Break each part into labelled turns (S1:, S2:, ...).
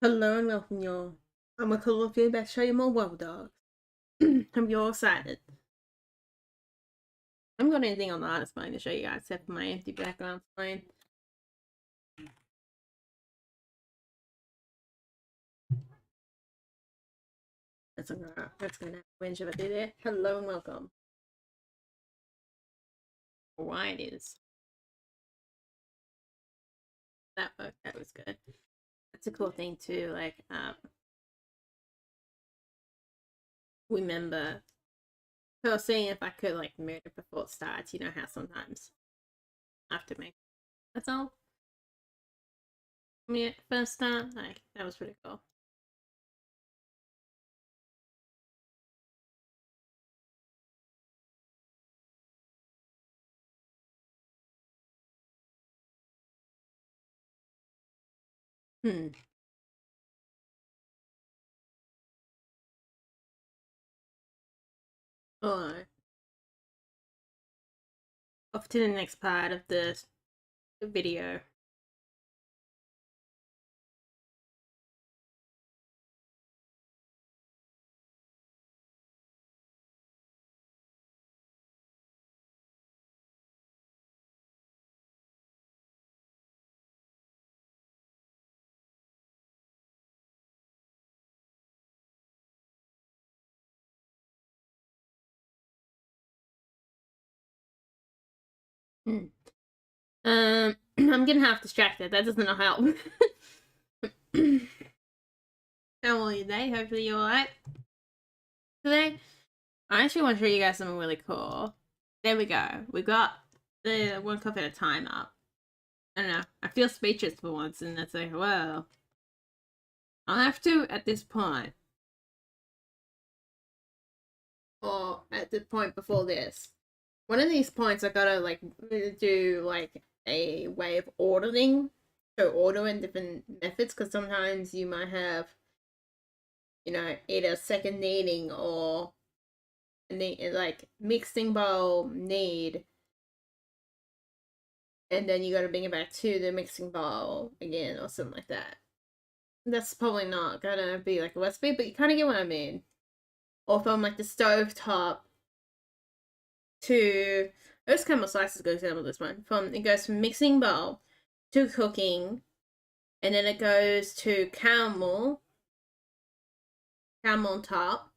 S1: Hello and welcome, y'all. I'm a couple of you back to show you more Wobbledogs. I'm you all excited. I haven't got anything on the artist mine to show you guys except for my empty background screen. That's alright. That's gonna whinge if I do that. Hello and welcome. Why it is. That worked. That was good. That's a cool thing too. Like, remember. So I was seeing if I could like murder before it starts. You know how sometimes I have to make. That's all. Yeah, first start. Like that was pretty cool. Hmm. Alright. Off to the next part of the video. Hmm. I'm getting half distracted. That does not help. How are you today? Hopefully you're alright. Today, I actually want to show you guys something really cool. There we go. We got the one cup at a time up. I don't know. I feel speechless for once, and that's like, well, I'll have to at this point, or at the point before this. One of these points, I gotta like do like a way of ordering, so order in different methods, because sometimes you might have, you know, either second kneading or like mixing bowl knead, and then you gotta bring it back to the mixing bowl again or something like that. That's probably not gonna be like a recipe, but you kind of get what I mean. Or from like the stove top to those caramel slices go example this one. From it goes from mixing bowl to cooking, and then it goes to caramel on top.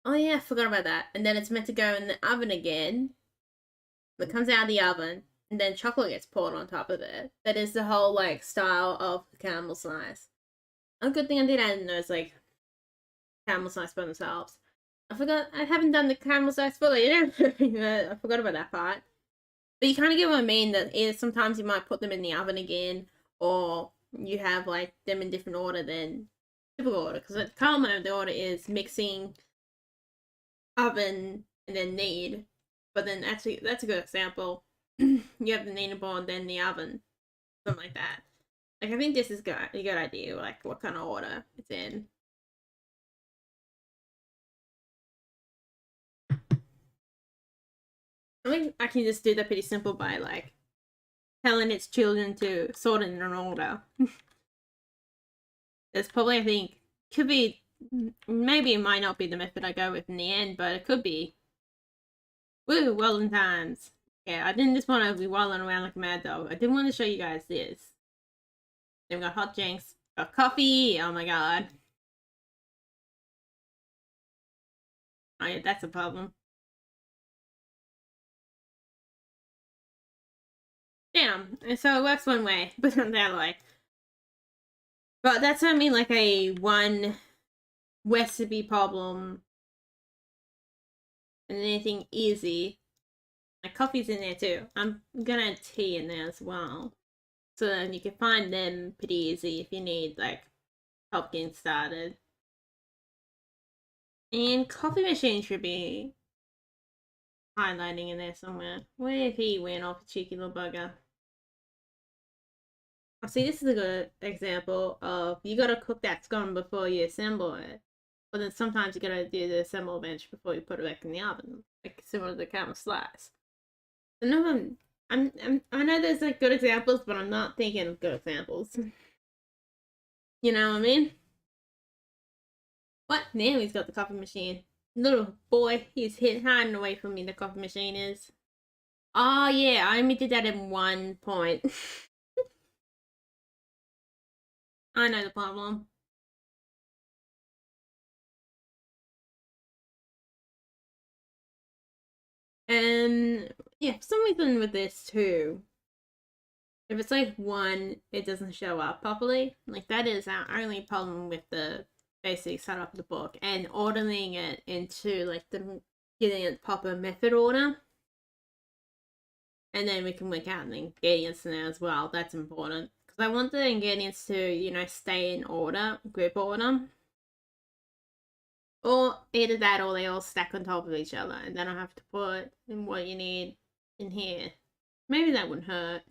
S1: Oh yeah, I forgot about that. And then it's meant to go in the oven again. It comes out of the oven, and then chocolate gets poured on top of it. That is the whole like style of the caramel slice. A good thing I did add in those like caramel slice by themselves. I haven't done the caramel slice fully, you know. I forgot about that part. But you kind of get what I mean, that either sometimes you might put them in the oven again, or you have like them in different order than typical order. Because the caramel, the order is mixing, oven, and then knead. But then actually, that's a good example. You have the kneading bowl and then the oven, something like that. Like I think this is good, a good idea. Like what kind of order it's in. I think I can just do that pretty simple by like telling its children to sort it in an order. It's probably, I think, could be, maybe it might not be the method I go with in the end, but it could be. Woo, Weldon times. Yeah, I didn't just want to be wilding around like a mad dog. I did want to show you guys this. Then we got hot drinks, got coffee. Oh my god. Oh yeah, that's a problem. Damn. And so it works one way, but not the other way. But that's what I mean, like a one recipe problem and anything easy. My coffee's in there too. I'm gonna add tea in there as well. So then you can find them pretty easy if you need like help getting started. And coffee machine should be highlighting in there somewhere. Where he went off, cheeky little bugger. I see, this is a good example of you gotta cook that scone before you assemble it. But then sometimes you gotta do the assemble bench before you put it back in the oven, like similar to the caramel slice. So no, I know there's like good examples, but I'm not thinking of good examples. You know what I mean? What? Now he's got the coffee machine. Little boy, he's hiding away from me, the coffee machine is. Oh yeah, I only did that in one point. I know the problem. And yeah, for some reason with this too, if it's like one, it doesn't show up properly. Like that is our only problem with the basic setup of the book, and ordering it into like the getting it proper method order. And then we can work out the ingredients in there as well. That's important. Because I want the ingredients to, stay in order, group order. Or either that or they all stack on top of each other. And then I have to put in what you need in here. Maybe that wouldn't hurt.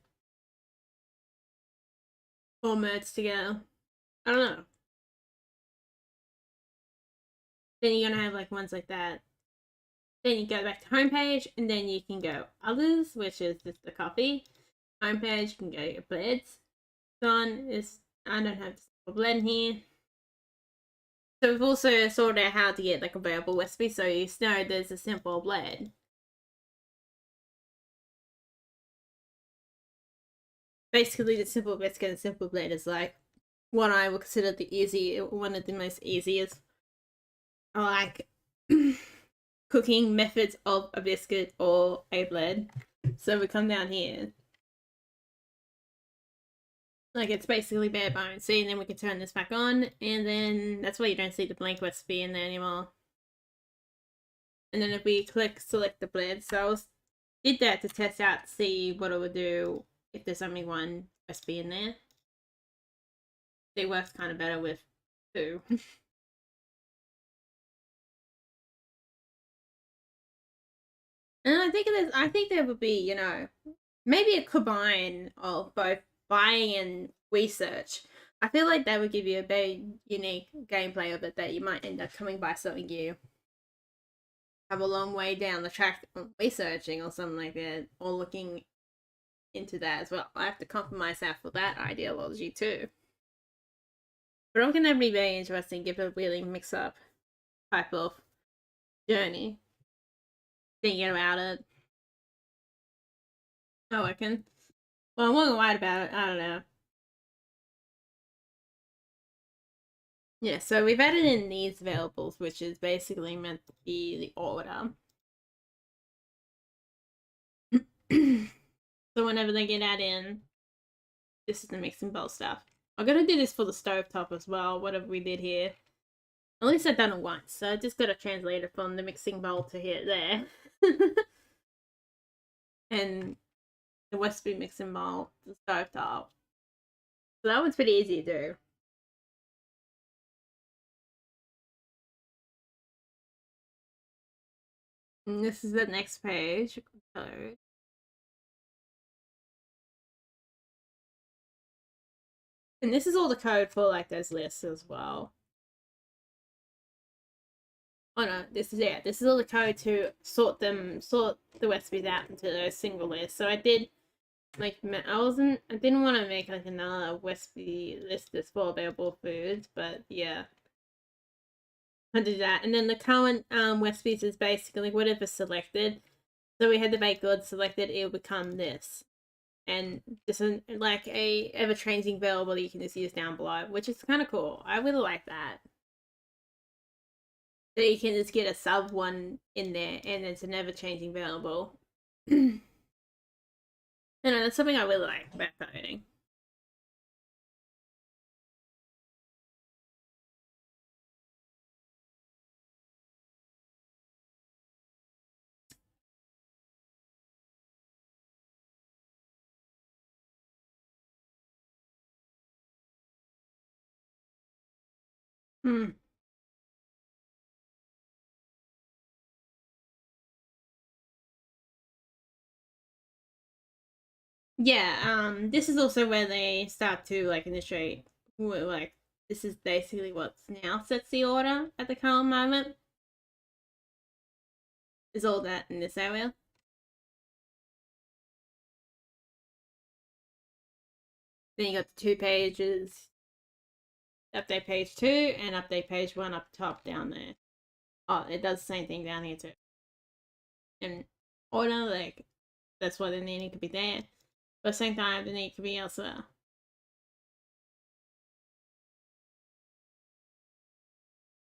S1: All merged together. I don't know. Then you're gonna have like ones like that. Then you go back to homepage and then you can go others, which is just the coffee. Homepage, you can go your blends. Done is I don't have the blend here. So we've also sorted out how to get like a variable recipe, so you know there's a simple blend. Basically, the simple biscuit and simple blend is like what I would consider one of the most easiest, like cooking methods of a biscuit or a blend. So we come down here. Like it's basically bare bones. See, and then we can turn this back on, and then that's why you don't see the blank recipe in there anymore. And then if we click select the blend, so I did that to test out to see what it would do if there's only one recipe in there. It works kind of better with two. And I think there would be, maybe a combine of both buying and research. I feel like that would give you a very unique gameplay of it that you might end up coming by something you have a long way down the track researching or something like that, or looking into that as well. I have to compromise that for that ideology too. But I reckon that'd be very interesting, give a really mix up type of journey. Thinking about it. I reckon. Well, I'm willing to write about it. I don't know. Yeah, so we've added in these variables, which is basically meant to be the order. So whenever they get added in, this is the mixing bowl stuff. I'm gonna do this for the stovetop as well, whatever we did here. At least I've done it once, so I just gotta translate it from the mixing bowl to here there. And the recipe mixing bowl, the stovetop. So that one's pretty easy to do. And this is the next page. So and this is all the code for like those lists as well. Oh no, this is all the code to sort the recipes out into those single lists. So I did like I didn't want to make like another recipe list that's for available foods, but yeah, I did that. And then the current recipes is basically whatever selected. So we had the baked goods selected, it will become this. And this is like a ever changing variable that you can just use down below, which is kind of cool. I really like that. So you can just get a sub one in there and it's an ever changing variable. That's something I really like about coding. Hmm. Yeah, this is also where they start to like initiate like this is basically what's now sets the order at the current moment. Is all that in this area. Then you got the 2 pages. update page 2 and update page 1 up top down there. Oh, it does the same thing down here too. In order, like, that's why the need to be there. But at the same time, the need could be elsewhere.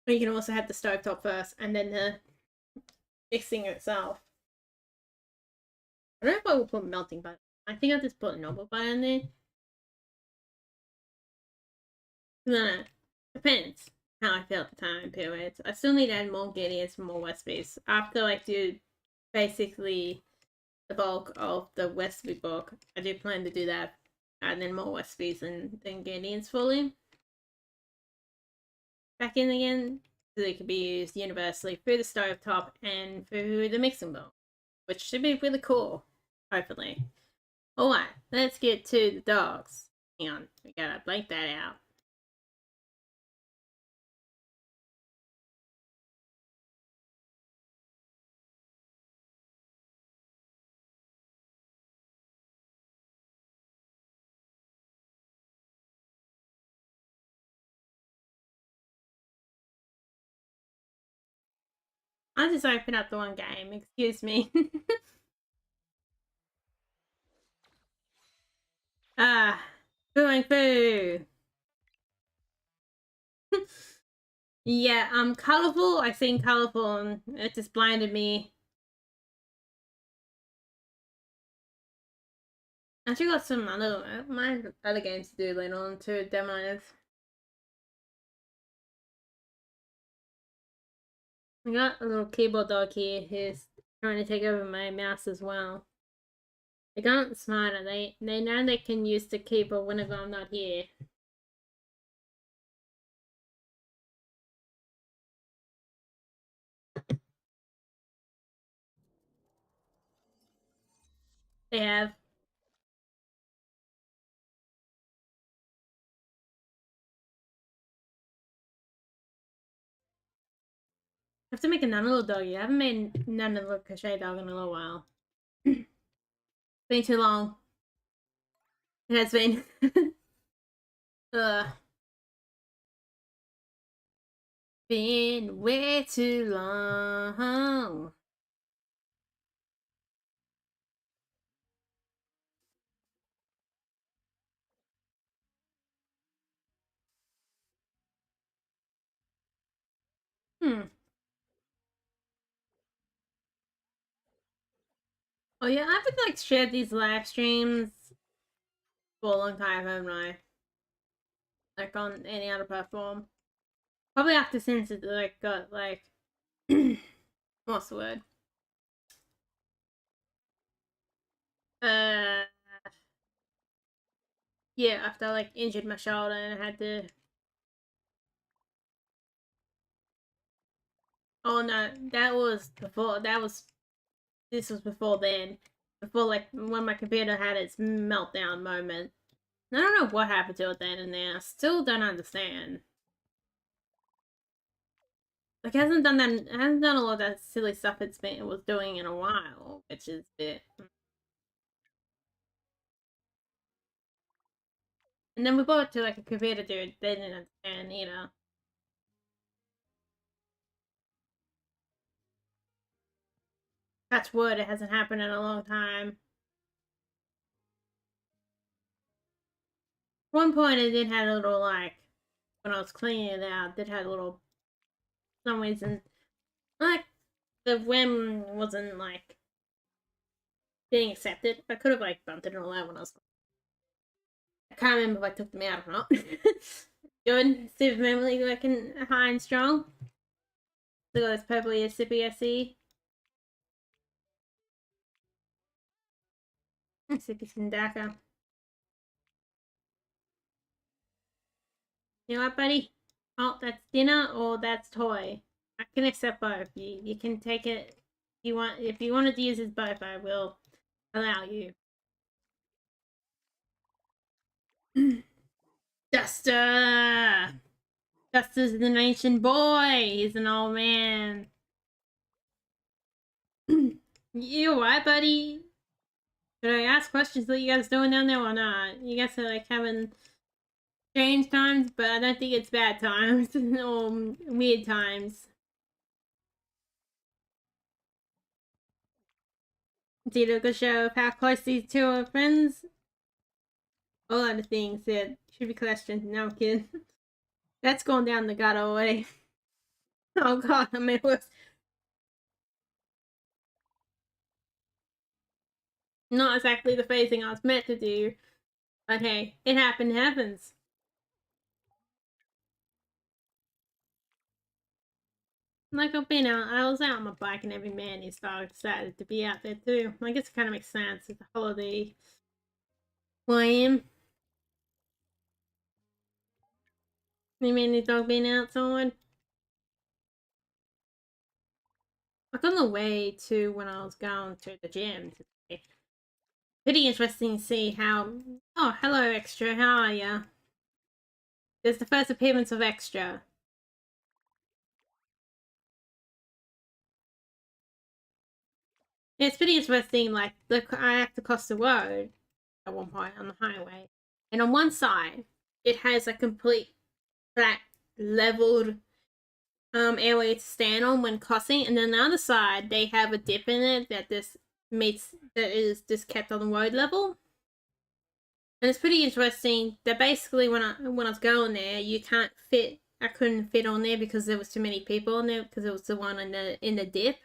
S1: But you can also have the stovetop first and then the mixing itself. I don't know if I will put melting butter. I think I'll just put normal butter in there. No, depends how I feel at the time periods. I still need to add more ingredients for more recipes. After I do basically the bulk of the recipe book, I do plan to do that, and then more recipes and the ingredients fully back in again, so they could be used universally through the stovetop and through the mixing bowl, which should be really cool, hopefully. Alright, let's get to the dogs. Hang on, we gotta blank that out. I just opened up the one game, excuse me. Going through. Yeah, colorful. I seen colorful and it just blinded me. I actually got some other games to do later on too, demos. I got a little keyboard dog here who's trying to take over my mouse as well. They got smarter. They know they can use the keyboard whenever I'm not here. They have. I have to make another little doggy. I haven't made none of the crochet dog in a little while. It's been too long. It has been. Been way too long. Oh yeah, I haven't like shared these live streams for a long time, haven't I? Like on any other platform. Probably after since it like got like what's the word? Uh yeah, after I like injured my shoulder and I had to. Oh no, that was before. This was before then. Before like when my computer had its meltdown moment. I don't know what happened to it then and there. I still don't understand. Like, it hasn't done a lot of that silly stuff it was doing in a while, which is a bit. And then we bought it to like a computer dude. They didn't understand either. Touch wood, it hasn't happened in a long time. At one point, it did have a little like when I was cleaning it out, it did have a little some reason like the whim wasn't like being accepted. I could have like bumped it all out when I was. I can't remember if I took them out or not. Good. Super memory working high and strong. Look at this purpley sippy SE. Sippy Sindaka. You know what, buddy? Oh, that's dinner or that's toy. I can accept both. You can take it if you wanted to use this both, I will allow you. Duster! Duster's the nation boy! He's an old man. You alright, buddy? Should I ask questions that you guys doing down there or not? You guys are like having strange times, but I don't think it's bad times or weird times. It's either a good show of how close these two are friends. All other things that should be questioned. No, I'm kidding. That's gone down the gutter already. Oh god, I mean, it was not exactly the phrasing I was meant to do. But hey, it happens. Like I was out on my bike and every man is decided to be out there too. I guess it kind of makes sense. It's a holiday. Well, I am. You mean the dog being outside? Like on the way to when I was going to the gym today. Pretty interesting to see how. Oh, hello, Extra. How are ya? There's the first appearance of Extra. It's pretty interesting. Like I have to cross the road at one point on the highway, and on one side it has a complete flat, leveled area to stand on when crossing, and then the other side they have a dip in it that is just kept on the road level. And it's pretty interesting that basically when I was going there, you can't fit. I couldn't fit on there because there was too many people on there because it was the one in the dip.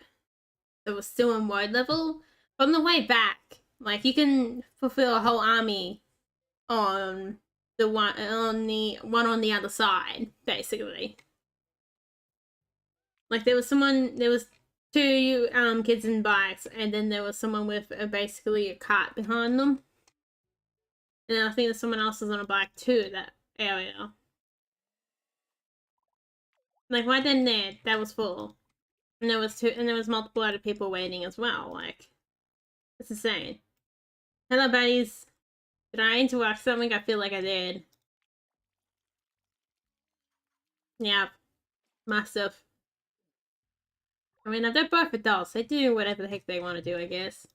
S1: It was still on road level. On the way back, like you can fulfill a whole army on the one on the other side, basically. Like there was two kids in bikes, and then there was someone with basically a cart behind them, and I think there's someone else is on a bike too. That area, like right then there, that was full, and there was multiple other people waiting as well. Like it's insane. Hello, buddies. Did I interrupt something? I feel like I did. Yeah, massive. I mean, they're both adults. They do whatever the heck they want to do, I guess.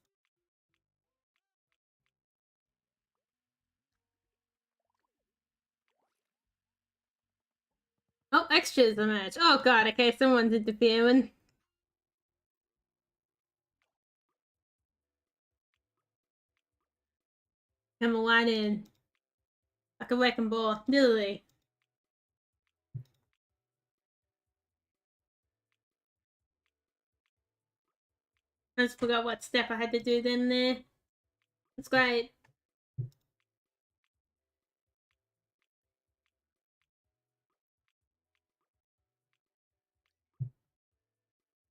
S1: Oh, extras emerge. Oh god, okay, someone's interfering. Come right in. Like a wrecking ball. Literally. I just forgot what step I had to do then there. It's great.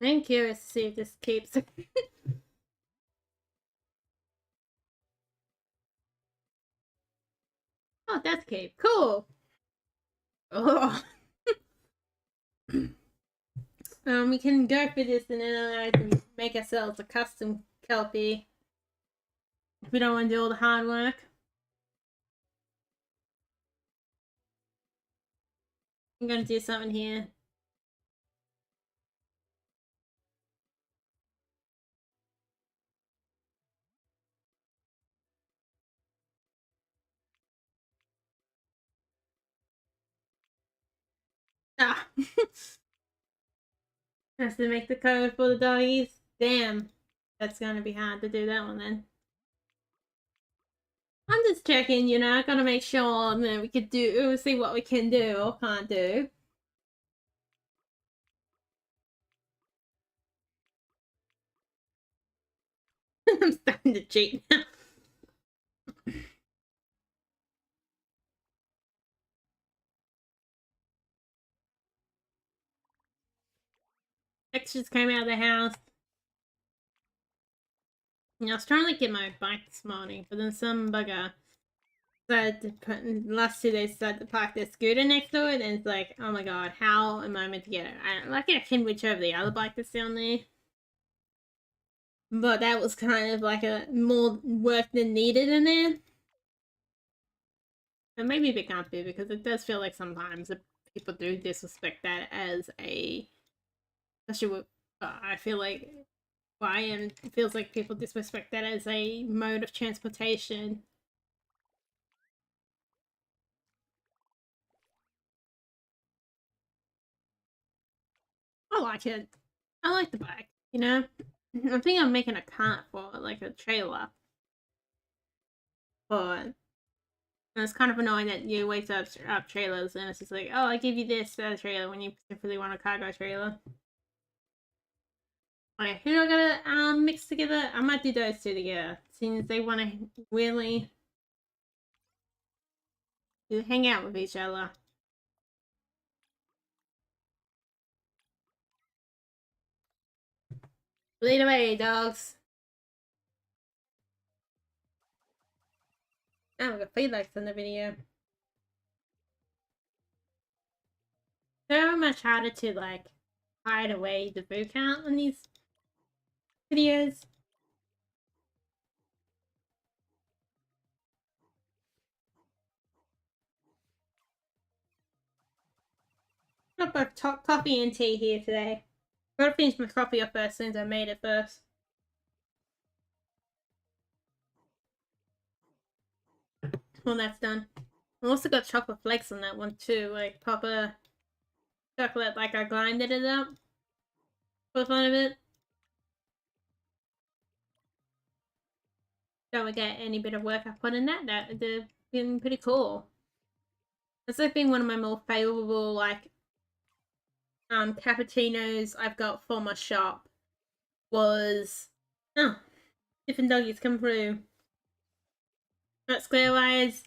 S1: I'm curious to see if this keeps. Oh, that's keep. Cool. Oh. We can go for this and then I can make ourselves a custom kelpie. If we don't want to do all the hard work. I'm gonna do something here. Ah. Has to make the code for the doggies. Damn. That's gonna be hard to do that one then. I'm just checking, I gotta make sure that we could see what we can do or can't do. I'm starting to cheat now. X just came out of the house. I was trying to get my bike this morning, but then some bugger decided to last 2 days decided to park their scooter next to it, and it's like, oh my god, how am I meant to get it? I can reach over the other bike that's down there. But that was kind of like a more work than needed in there. And maybe a bit comfy because it does feel like sometimes people do disrespect that as a, especially with, I feel like it feels like people disrespect that as a mode of transportation. like it. I like the bike, you know? I think I'm making a cart for it, like a trailer. But it's kind of annoying that you wait up trailers and it's just like, oh, I give you this trailer when you specifically want a cargo trailer. Okay, who do I gotta mix together? I might do those two together, since they want to really hang out with each other. Lead away, dogs. Oh, we got feedbacks on the video. So much harder to like hide away the boo count on these videos. Got both coffee and tea here today. Gotta finish my coffee up first since I made it first. Well, that's done. I also got chocolate flakes on that one too, like proper chocolate, like I grinded it up for the fun of it. Don't get any bit of work I put in that they've been pretty cool. That's like been one of my more favorable like cappuccinos I've got for my shop was different doggies come through. Got square eyes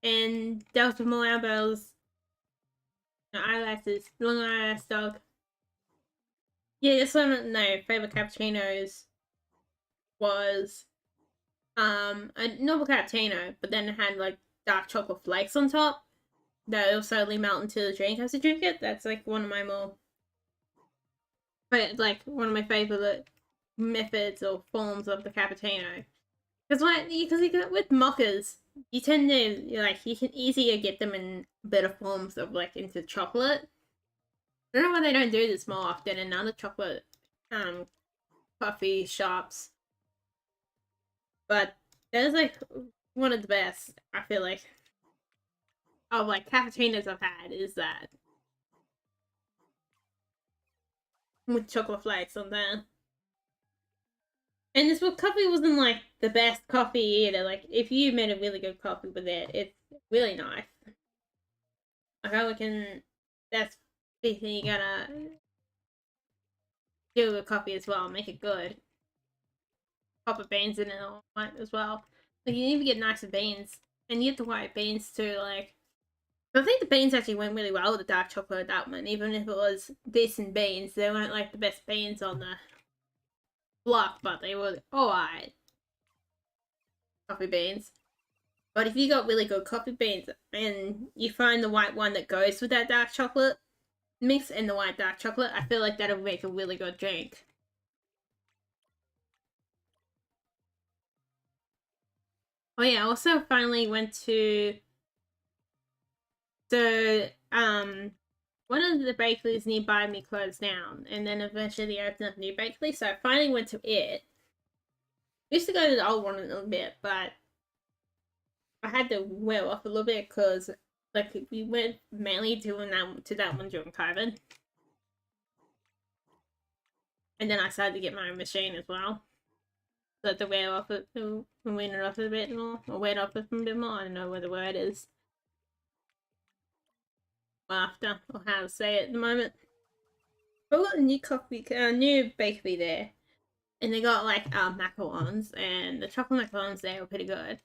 S1: and Delta with more elbows. No, eyelashes, long eyelash dog. Yeah, this one of my favorite cappuccinos was a normal cappuccino, but then it had like dark chocolate flakes on top that will slowly melt into the drink as you drink it. That's like one of my more, but like one of my favorite methods or forms of the cappuccino. Because with mochas, you tend to you can easier get them in better forms of like into chocolate. I don't know why they don't do this more often in other chocolate coffee shops, but that is like one of the best. I feel like of like cappuccinos I've had is that with chocolate flakes on there. And this coffee wasn't like the best coffee either. Like if you made a really good coffee with it, it's really nice. Like I reckon that's the thing you gotta do with coffee as well. Make it good. Pop beans in it all as well. Like you need to get nicer beans, and you get the white beans too. Like I think the beans actually went really well with the dark chocolate that one. Even if it was decent beans, they weren't like the best beans on the block, but they were alright. Coffee beans. But if you got really good coffee beans and you find the white one that goes with that dark chocolate mix and the white dark chocolate, I feel like that'll make a really good drink. Oh yeah, I also finally went to one of the bakeries nearby me closed down, and then eventually they opened up a new bakery, so I finally went to it. I used to go to the old one a little bit, but I had to wear off a little bit because like we went mainly doing that one during COVID. And then I started to get my own machine as well. So I had to wear off it, wean it off a bit more, or wear it off a bit more. I don't know what the word is. After, or how to say it at the moment. But we got a new bakery there. And they got like macarons, and the chocolate macarons there were pretty good.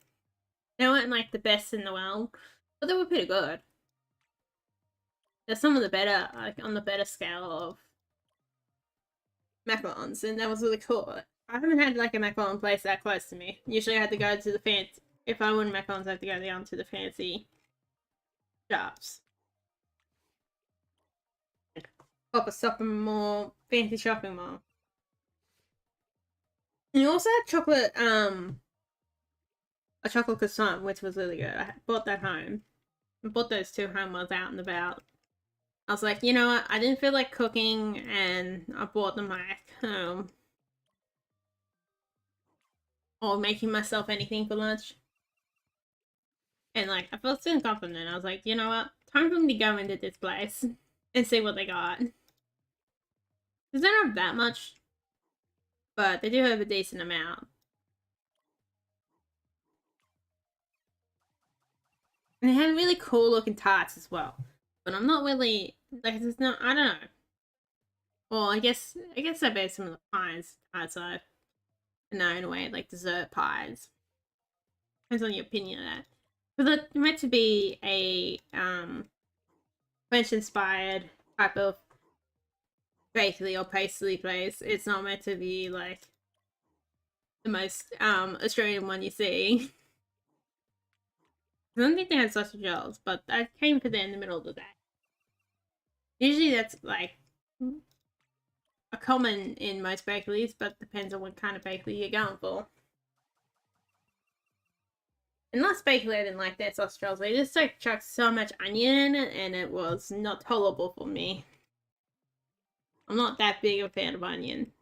S1: They weren't like the best in the world, but they were pretty good. They're some of the better, like on the better scale of macarons, and that was really cool. I haven't had like a macaron place that close to me. Usually I had to go to the fancy, if I wanted macarons I had to go down to the fancy shops. Proper shopping mall, fancy shopping mall. And you also had chocolate, a chocolate croissant, which was really good. I bought that home. I bought those two home while I was out and about. I was like, you know what, I didn't feel like cooking, and I brought them back home. Or making myself anything for lunch. And like, I felt so confident. I was like, you know what, time for me to go into this place and see what they got. Because they don't have that much, but they do have a decent amount. And they have really cool looking tarts as well. But I'm not really like it's not. I don't know. Well, I guess they're based on the pies tarts I know in a way, like dessert pies. Depends on your opinion of that. But they're meant to be a French inspired type of bakery or pastry place. It's not meant to be like the most Australian one you see. I don't think they had sausage rolls, but I came for them in the middle of the day. Usually that's like a common in most bakeries, but depends on what kind of bakery you're going for. In last bakery, I didn't like their sausage rolls. They just like chucked so much onion in it, and it was not tolerable for me. I'm not that big a fan of onion.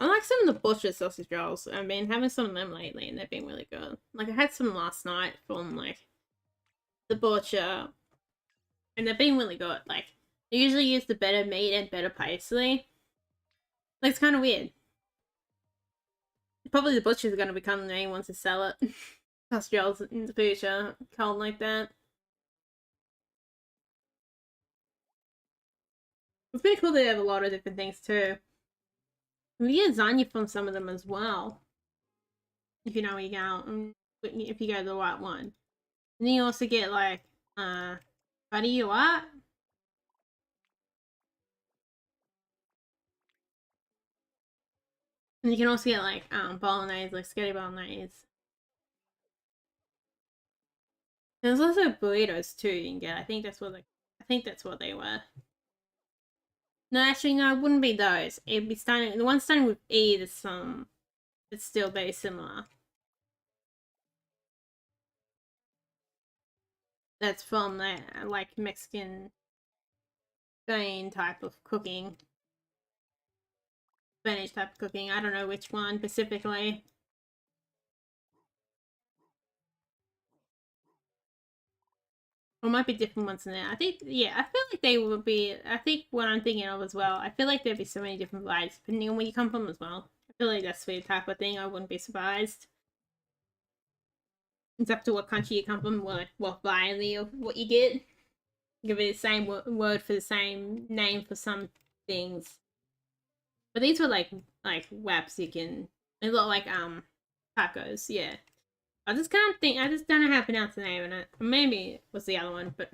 S1: I like some of the butcher sausage rolls. I've been having some of them lately, and they've been really good. Like I had some last night from like the butcher, and they've been really good. Like they usually use the better meat and better pastry. Like it's kind of weird. Probably the butcher's going to become the main one to sell it. Sausage rolls in the future, cold like that. It's pretty cool they have a lot of different things too. We get lasagna from some of them as well. If you know where you go, if you go to the right one. And then you also get like, what do you what? And you can also get like, bolognese, like spaghetti bolognese. There's also burritos too you can get. I think that's what they were. No, actually, no, it wouldn't be those. It'd be starting. The one starting with E. It's still very similar. That's from that like Mexican Spain type of cooking. Spanish type of cooking. I don't know which one specifically. Or might be different ones in there. I think, yeah, I feel like they would be. I think what I'm thinking of as well. I feel like there'd be so many different varieties depending on where you come from as well. I feel like that's the type of thing. I wouldn't be surprised. It's up to what country you come from, what variety of what you get. Give it the same word for the same name for some things. But these were like wraps you can. They look like tacos. Yeah. I just can't think. I just don't know how to pronounce the name of it. Maybe it was the other one, but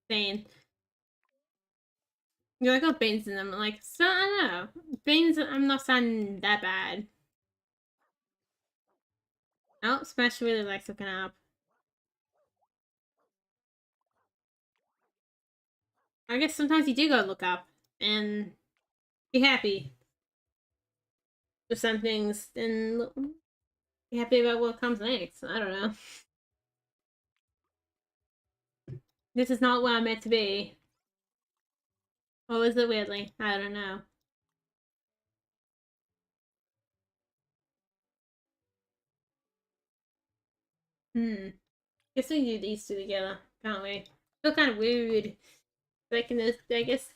S1: saying you got beans in them. Like so, I don't know. Beans. I'm not sounding that bad. Oh, Smash really likes looking up. I guess sometimes you do go look up and be happy with some things and be happy about what comes next. I don't know. This is not where I'm meant to be. Or is it weirdly? I don't know. Guess we can do these two together, can't we? Feel kind of weird. Making this, I guess.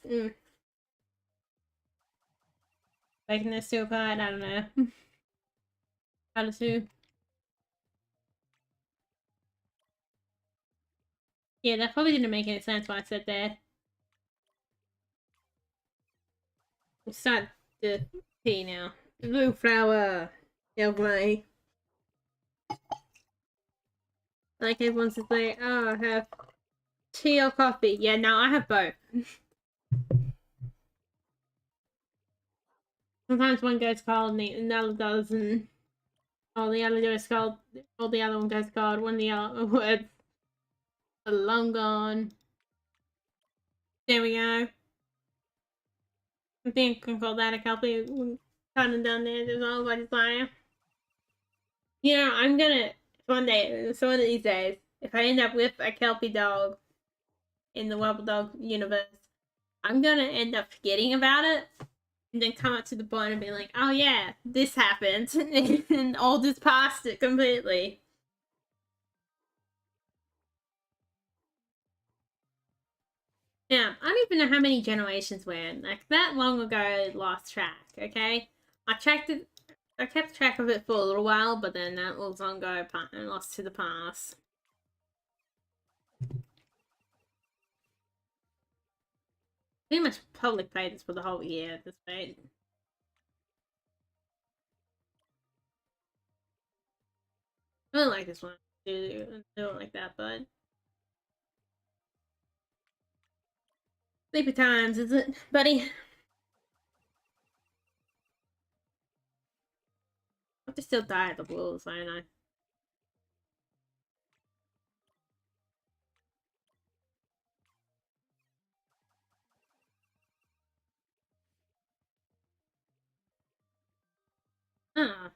S1: Making this two apart. I don't know. How to do. Yeah, that probably didn't make any sense when I said that. We'll start the tea now. Blue flower. Earl Grey. Like everyone's just like, oh, I have tea or coffee. Yeah, no, I have both. Sometimes one goes cold and the other doesn't. Oh, the other goes cold. Or the other one goes cold. One of the other words are long gone. There we go. I think I can call that a Kelpie. Cutting down there. There's all by desire. You know, I'm gonna one day, so one of these days, if I end up with a Kelpie dog in the Wobbledog universe, I'm gonna end up forgetting about it and then come up to the point and be like, oh yeah, this happened, and I'll just past it completely. Yeah, I don't even know how many generations we're in. Like, that long ago, lost track, okay? I tracked it, I kept track of it for a little while, but then that was long ago and lost to the past. Pretty much probably played this for the whole year at this rate. I really like this one. Do it like that, but sleepy times, is it, buddy? I have to still die at the wolves, I know. Ah,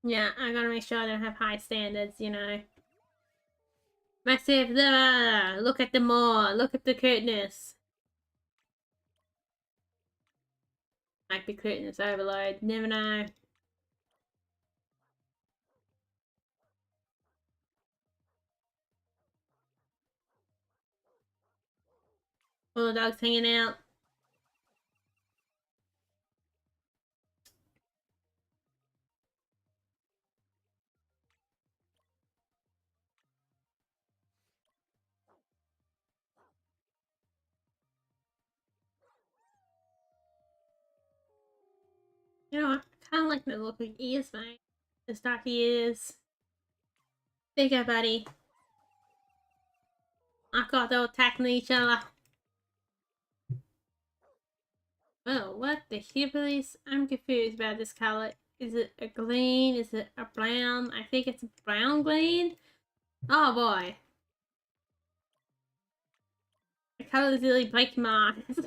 S1: yeah, I gotta make sure I don't have high standards, you know. Massive, look at the more, look at the cuteness. Might be cuteness overload, never know. All the dogs hanging out. You know, I kind of like the look of ears, mate. The stocky ears. There you go, buddy. I thought they were attacking each other. Oh, what the hippies? I'm confused about this color. Is it a green? Is it a brown? I think it's a brown green. Oh boy. The color is really breaking my eyes.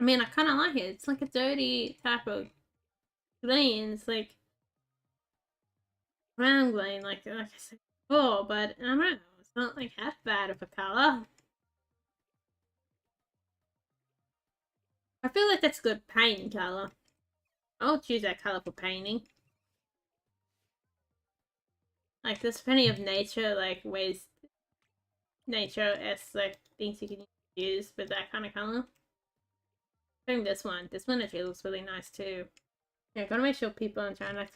S1: I mean, I kind of like it. It's like a dirty type of green. It's like brown green, like I said before, but I don't know. It's not like half bad of a color. I feel like that's a good painting color. I'll choose that color for painting. Like, there's plenty of nature, like, ways, nature-esque, like, things you can use with that kind of color. I think this one actually looks really nice too. Yeah, gotta make sure people aren't trying to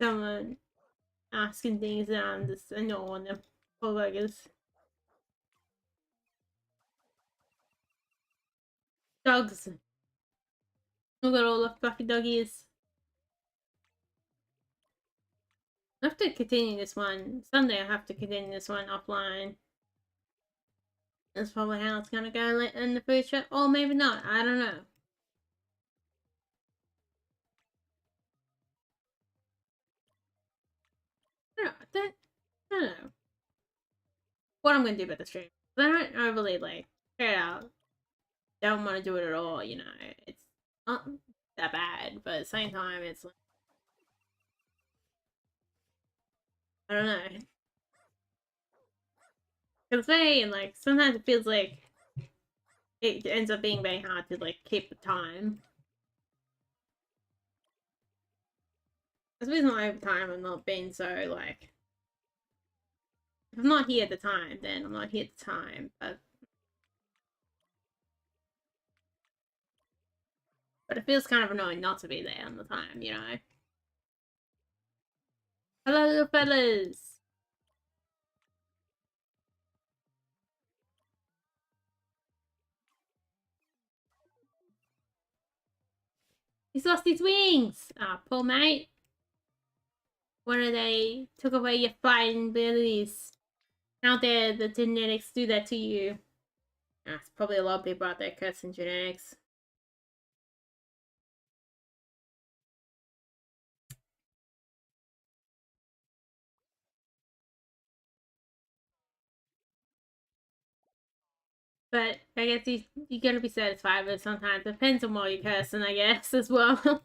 S1: someone asking things and I'm just ignoring them. Poor buggers. Dogs. Look at all the fluffy doggies. I have to continue this one. Sunday I have to continue this one offline. That's probably how it's gonna go in the future. Or maybe not. I don't know. I don't know what I'm gonna do about the stream. I don't overly like straight out don't want to do it at all, you know. It's not that bad, but at the same time it's like I don't know. Cause and like sometimes it feels like it ends up being very hard to like keep the time. It's the reason why over time I'm not being so like if I'm not here at the time, then I'm not here at the time. But it feels kind of annoying not to be there on the time, you know. Hello, little fellas. He's lost his wings. Ah, oh, poor mate. What are they? Took away your flying abilities. How dare the genetics do that to you? Ah, it's probably a lot of people out there cursing genetics. But I guess you gotta be satisfied with it sometimes. Depends on what you're cursing, I guess, as well.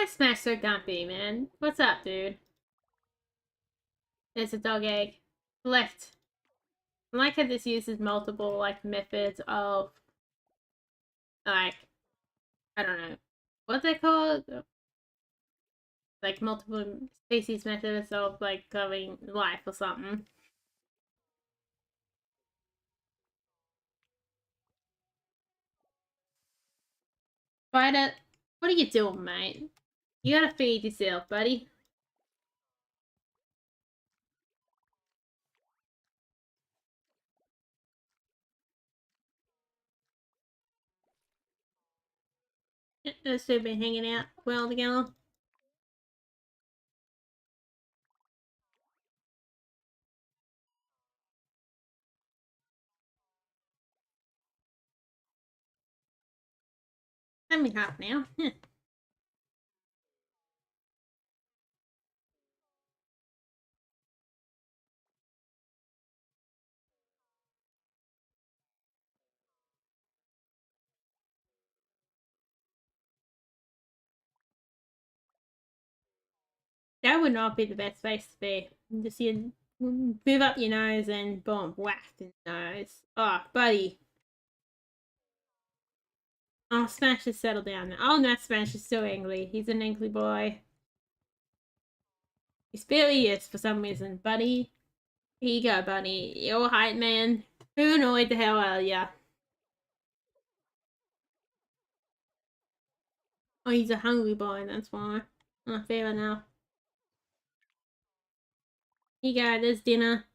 S1: Why is Smash so gumpy, man? What's up, dude? There's a dog egg. Left. I like how this uses multiple, like, methods of, like, I don't know, what they call it? Like, multiple species methods of, like, growing life or something. Spider, what are you doing, mate? You gotta feed yourself, buddy. Those two have been hanging out well together. Let me half now. That would not be the best place to be. Just you move up your nose and boom, whacked in the nose. Oh, buddy. Oh, Smash has settled down now. Oh, no, Smash is still angry. He's an angry boy. He's furious for some reason, buddy. Here you go, buddy. You're hype, man. Who annoyed the hell out of ya? Oh, he's a hungry boy, that's why. Oh, fair enough. Here you go, there's dinner.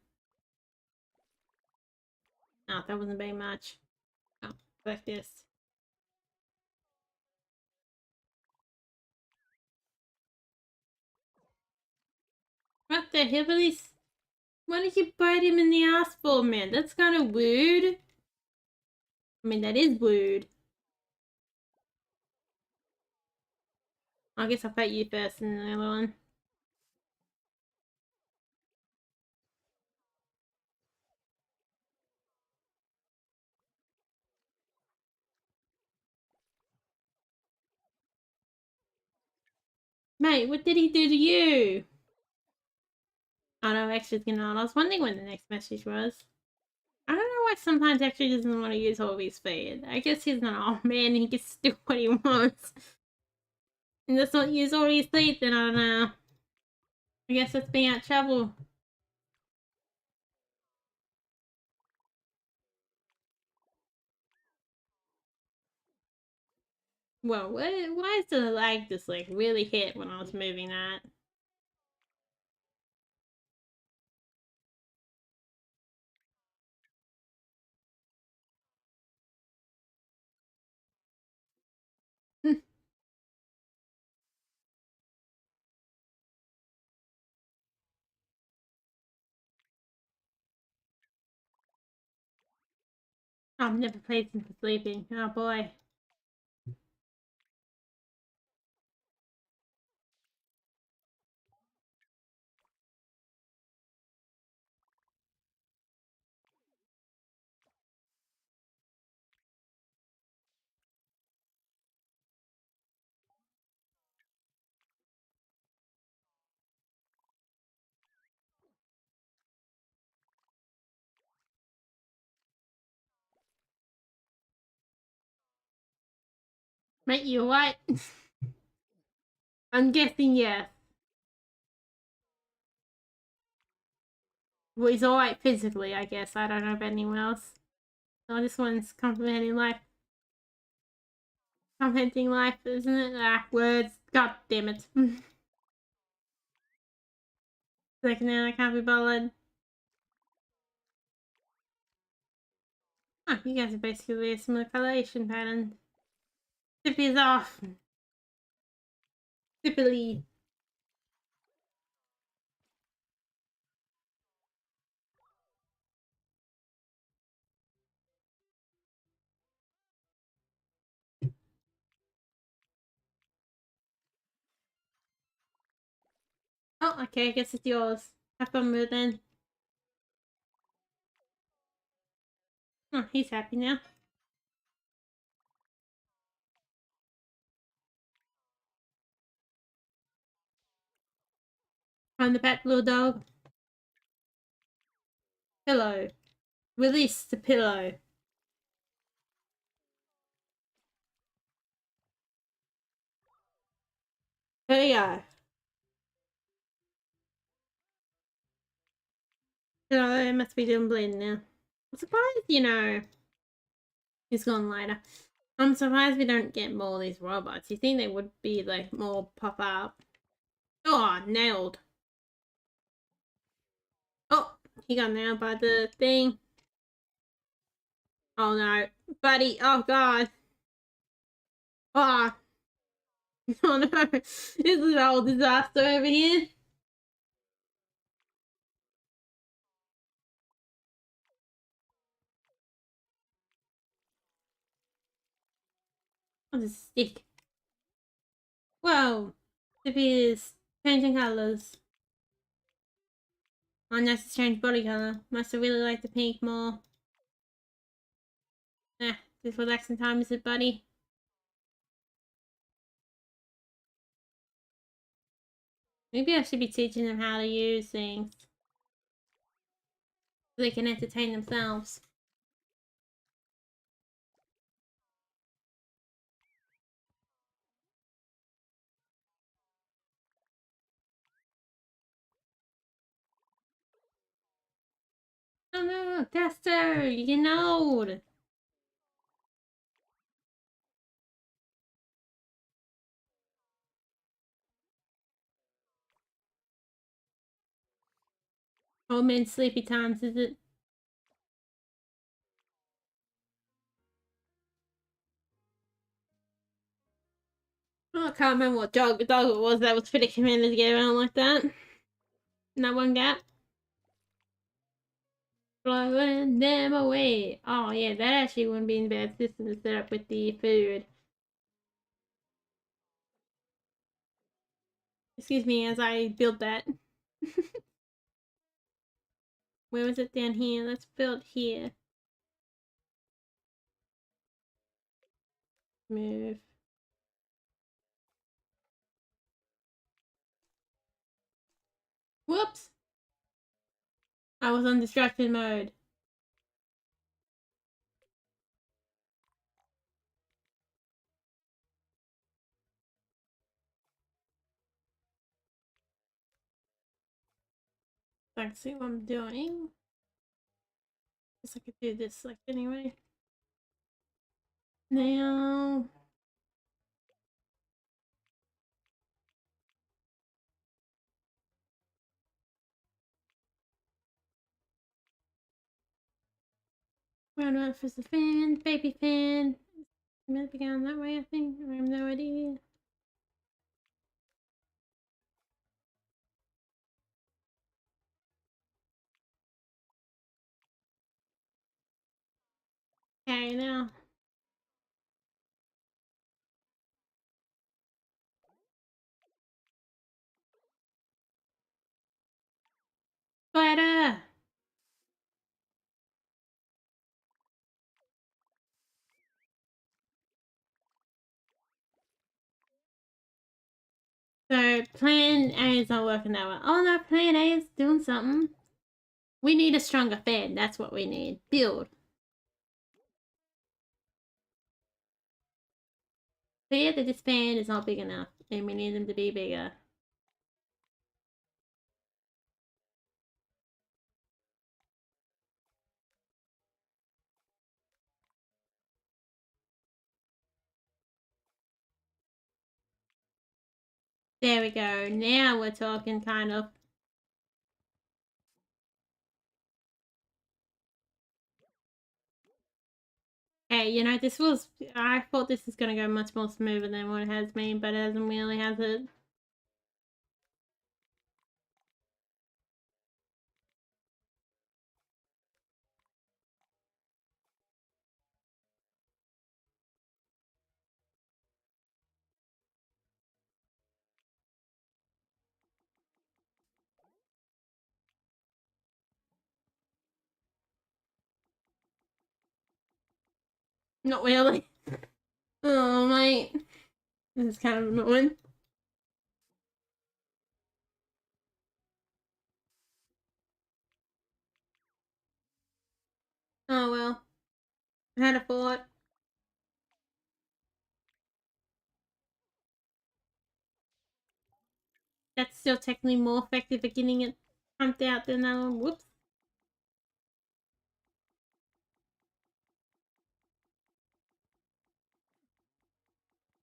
S1: Oh, that wasn't very much. Oh, like this. What the hell are these? Why did you bite him in the ass for, man? That's kind of weird. I mean, that is weird. I guess I'll pet you first and the other one. Mate, what did he do to you? Oh no, Extra's getting on. I was wondering when the next message was. I don't know why sometimes Extra doesn't want to use all of his speed. I guess he's an old man and he gets to do what he wants. And does not use all his speed, then I don't know. I guess that's being out trouble. Well, why is the lag just like really hit when I was moving that? I've never played since sleeping. Oh boy. Mate, you what? I'm guessing yes. Well, he's alright physically, I guess. I don't know about anyone else. Oh, this one's complimenting life. Complimenting life, isn't it? Ah, words. God damn it. Second now, I can't be bothered. Oh, you guys are basically a similar coloration pattern. Zippy is off. Zippily. Oh, okay, I guess it's yours. Have fun with it then. Oh, he's happy now. Find the pet little dog. Pillow. Release the pillow. There you go. Pillow, it must be doing bleeding now. I'm surprised, he's gone later. I'm surprised we don't get more of these robots. You think they would be, like, more pop up. Oh, nailed. Oh, he got nailed by the thing. Oh no. Buddy, oh god. Oh. Oh no. This is a whole disaster over here. Oh, the stick. Whoa. It is changing colours. Oh, nice to change body colour. Must have really liked the pink more. This relaxing time, is it, buddy? Maybe I should be teaching them how to use things. So they can entertain themselves. Oh no, Tester! You know! Old man sleepy times, is it? Oh, I can't remember what dog it was that was pretty commanded to get around like that. In that one gap. Blowing them away. Oh yeah, that actually wouldn't be a bad system to set up with the food. Excuse me as I build that. Where was it? Down here? Let's build here. Move. Whoops! I was on distraction mode. Let's see what I'm doing. Guess I could do this select anyway. Now. Round up for the fan, baby fan. Maybe going that way, I think. I have no idea. Okay, now. Spider! So, plan A is not working that well. Oh no, plan A is doing something. We need a stronger fan. That's what we need. Build. Clear that this fan is not big enough, and we need them to be bigger. There we go. Now we're talking, kind of. Hey, I thought this was going to go much more smoother than what it has been, but it hasn't really, has it? Not really. Oh, mate. This is kind of annoying. I had a thought. That's still technically more effective at getting it pumped out than that one. Whoops.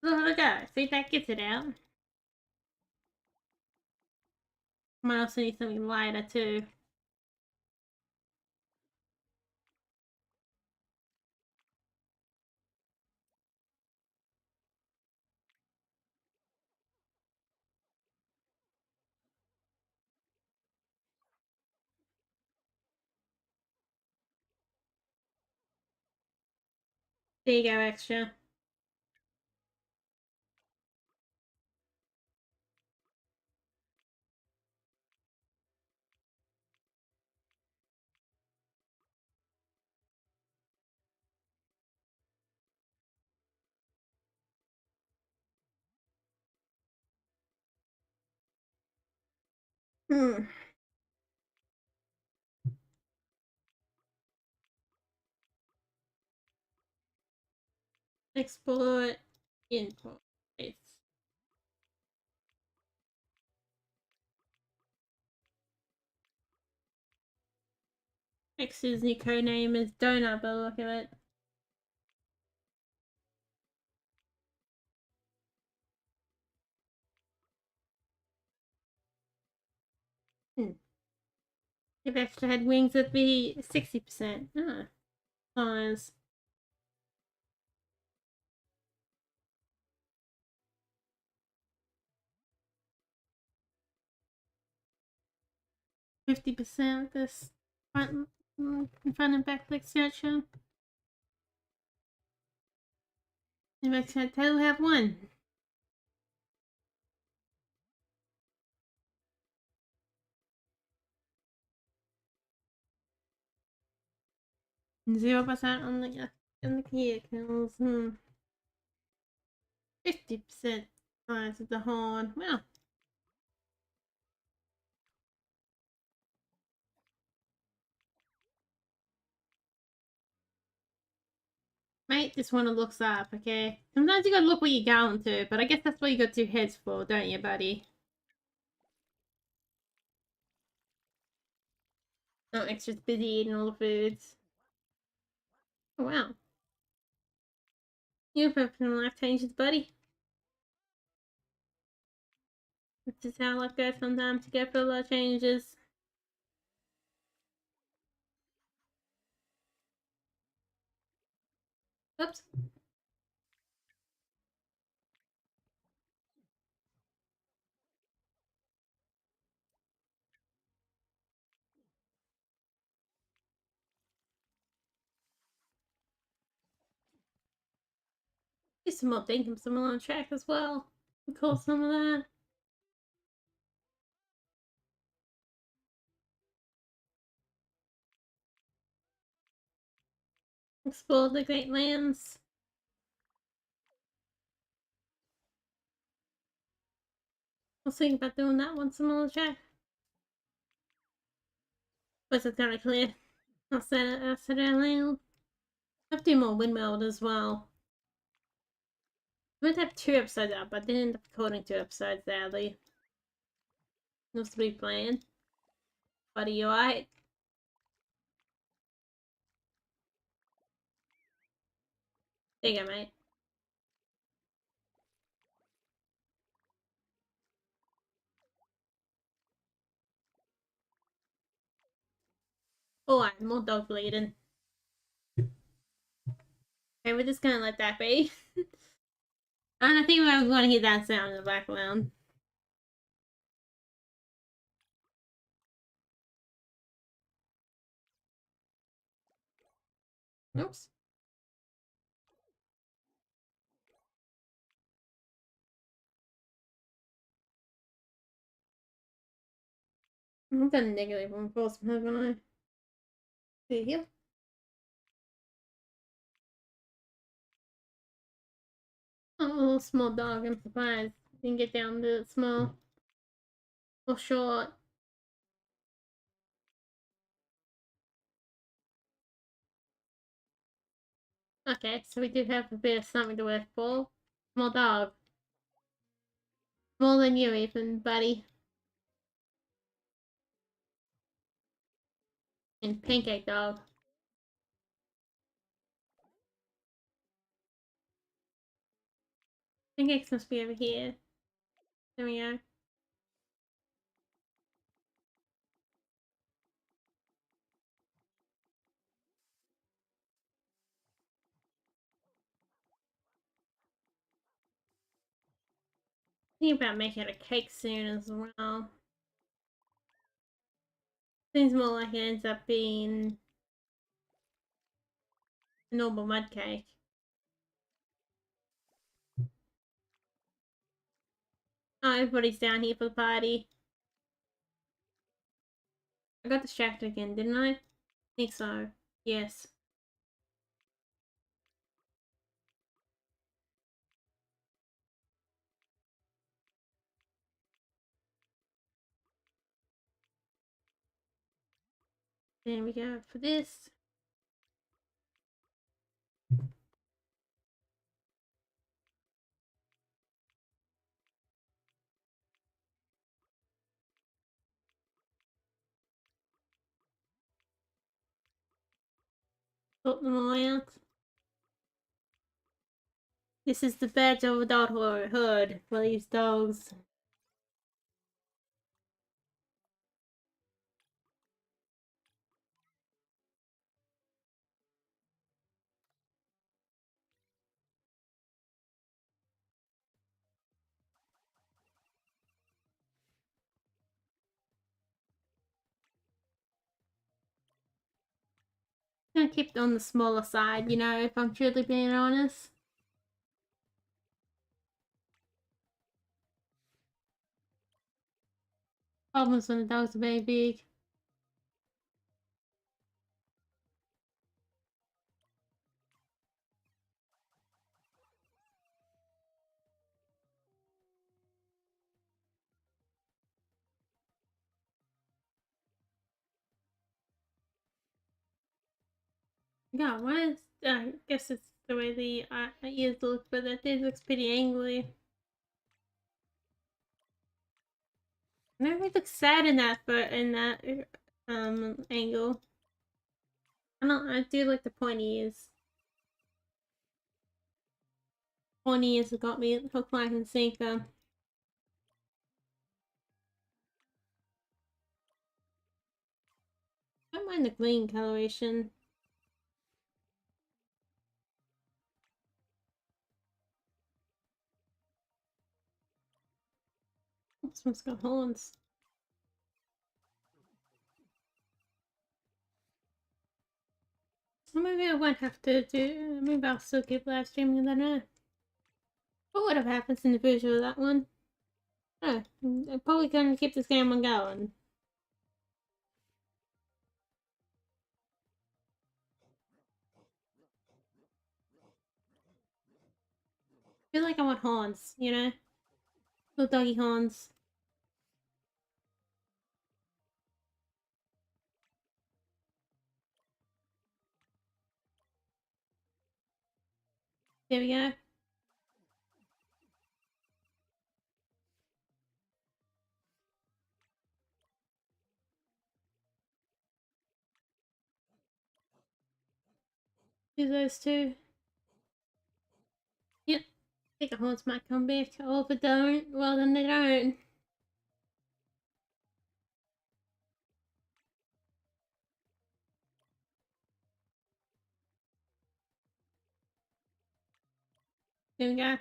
S1: So there we go. See if that gets it out. Might also need something lighter too. There you go, extra. Hmm. Export. Import. X's new codename is Donut by the look of it. If extra had wings, it'd be 60%. Ah, size. %50% with this front and back leg stretcher. If extra had tail, have one. And 0% on the vehicles. 50% size of the horn. Well, mate, this one looks up, okay? Sometimes you gotta look where you're going to, but I guess that's what you got two heads for, don't you, buddy? Oh, extra's busy eating all the foods. Oh, wow. You're perfect life changes, buddy. This is how life goes sometimes. You go through a lot of changes. Oops. Do some more thinking, some on track as well. Recall some of that. Explore the Great Lands. I was thinking about doing that one, some more track. But it's kind of clear. I'll set it out loud. I have to do more windmill as well. I meant to have 2 episodes out, but I didn't end up recording 2 episodes, sadly. What's to be playing? Buddy, you alright? There you go, mate. Alright, more dog bleeding. Okay, we're just gonna let that be. And I think we want to hear that sound in the background. Oops. I've got a negative reinforcement, haven't I? See here. Oh, a little small dog, I'm surprised. Didn't get down to small or short. Okay, so we do have a bit of something to work for. Small dog. More than you even, buddy. And pancake dog. Pancakes must be over here. There we go. Think about making a cake soon as well. Seems more like it ends up being a normal mud cake. Oh, everybody's down here for the party. I got distracted again, didn't I? Think so. Yes. There we go for this. Put them all out. This is the badge of adulthood for these dogs. I'm gonna keep it on the smaller side, you know, if I'm truly being honest. Problems when the dogs are very big. Yeah, why is I guess it's the way the ears look, but that did looks pretty angry. Maybe it looks sad in that, but in that angle. I do like the pointy ears. Pointy ears have got me hook, line, and sinker. I don't mind the green coloration. This one's got horns. So maybe I won't have to do. Maybe I'll still keep live streaming. I don't know. What would have happened in the visual of that one? Oh, I'm probably gonna keep this game on going. I feel like I want horns, you know? Little doggy horns. There we go. Do those two. Yep. I think the horns might come back. Or if they don't, well then they don't. There we go.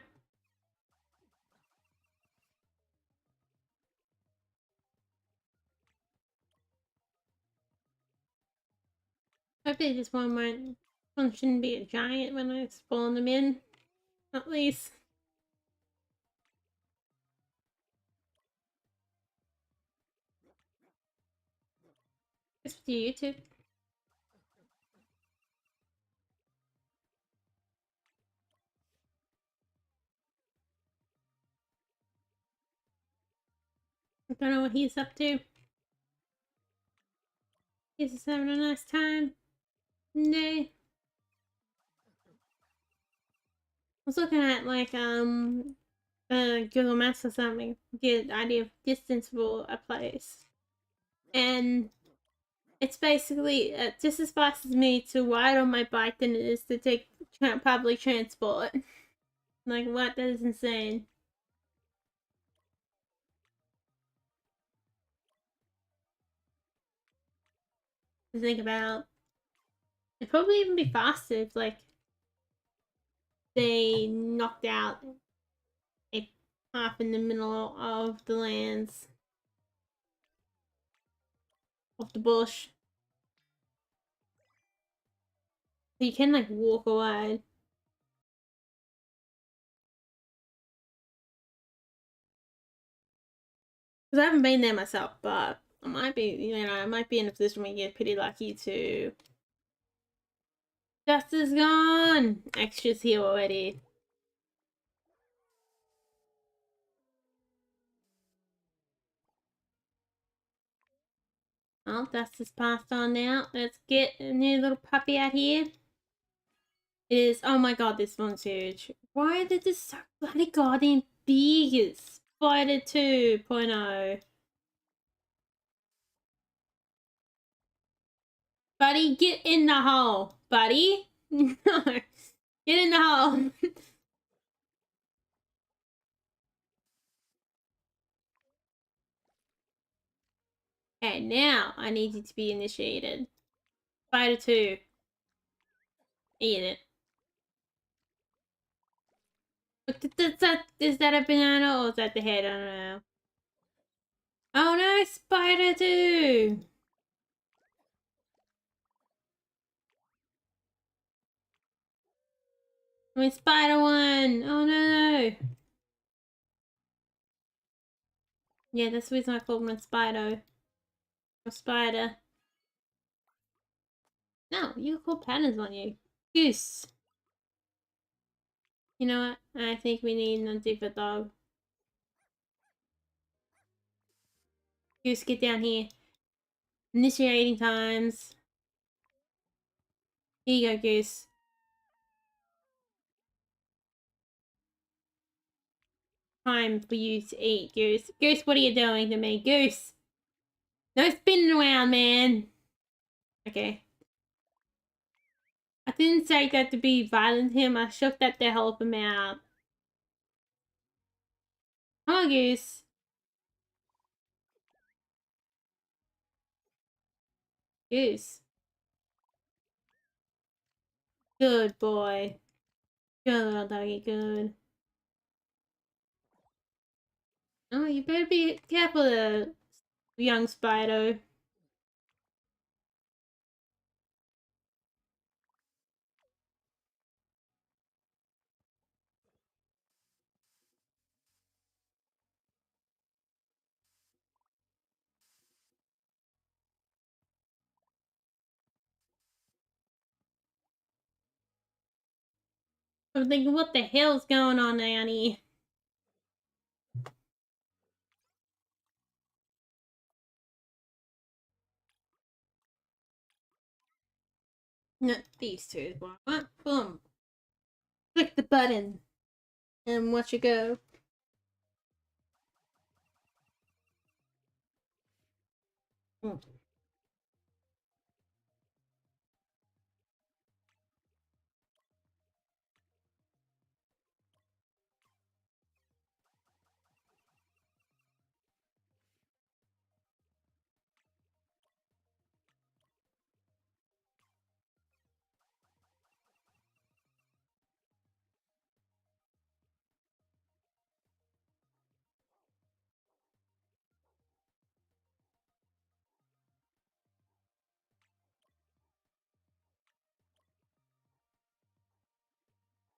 S1: Hopefully this one shouldn't be a giant when I spawn them in. At least. It's for YouTube. I don't know what he's up to. He's just having a nice time. Nay. was looking at like Google Maps or something, get an idea of distance for a place, and it's basically just as fast as me to ride on my bike than it is to take public transport. Like what? That is insane. To think about. It'd probably even be faster if like they knocked out a half in the middle of the lands of the bush. So you can like walk away. Because I haven't been there myself, but I might be, I might be in a position where you get pretty lucky to. Dust is gone! Extras here already. Well, dust is passed on now. Let's get a new little puppy out here. It is, oh my god, this one's huge. Why are they just so bloody goddamn big? It's Spider 2.0. Buddy, get in the hole. Buddy? No. Get in the hole. Okay, now I need you to be initiated. Spider 2. Eat it. Is that a banana or is that the head? I don't know. Oh no, Spider 2! I mean, Spider 1! Oh no! Yeah, that's the reason I called him Spider. Or Spider. No, you call patterns on you. Goose. You know what? I think we need a different dog. Goose, get down here. Initiating times. Here you go, Goose. Time for you to eat, Goose. Goose, what are you doing to me? Goose! No spinning around, man! Okay. I didn't say that to be violent to him. I shook that to help him out. Come on, Goose. Goose. Good boy. Good little doggy, good. Oh, you better be careful there, young Spider. I'm thinking, what the hell's going on, Annie? No, these two. What? Boom. Click the button. And watch it go. Mm.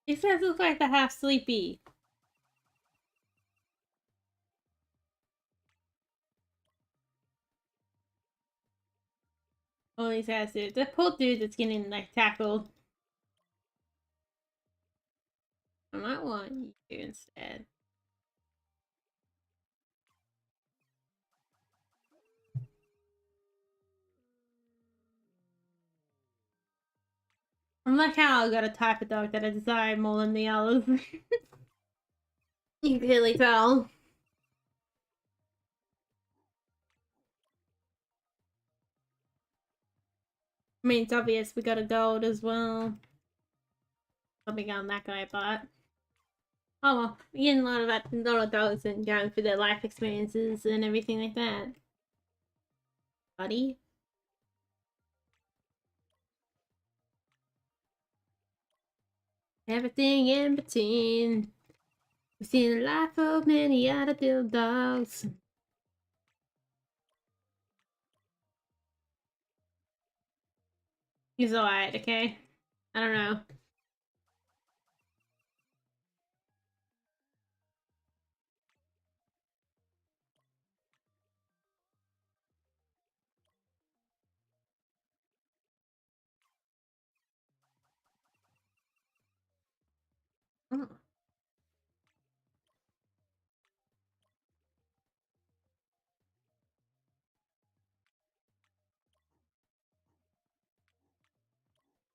S1: These guys look like they're half sleepy. All these guys do. The poor dude that's getting like tackled. I might want you instead. I'm like how I got a type of dog that I desire more than the others. You can clearly tell. I mean, it's obvious we got a gold as well. I'll be going that guy, but oh well, we're getting a lot of dogs and going through their life experiences and everything like that. Buddy. Everything in between. We've seen the life of many other dogs. He's alright, okay? I don't know. Oh.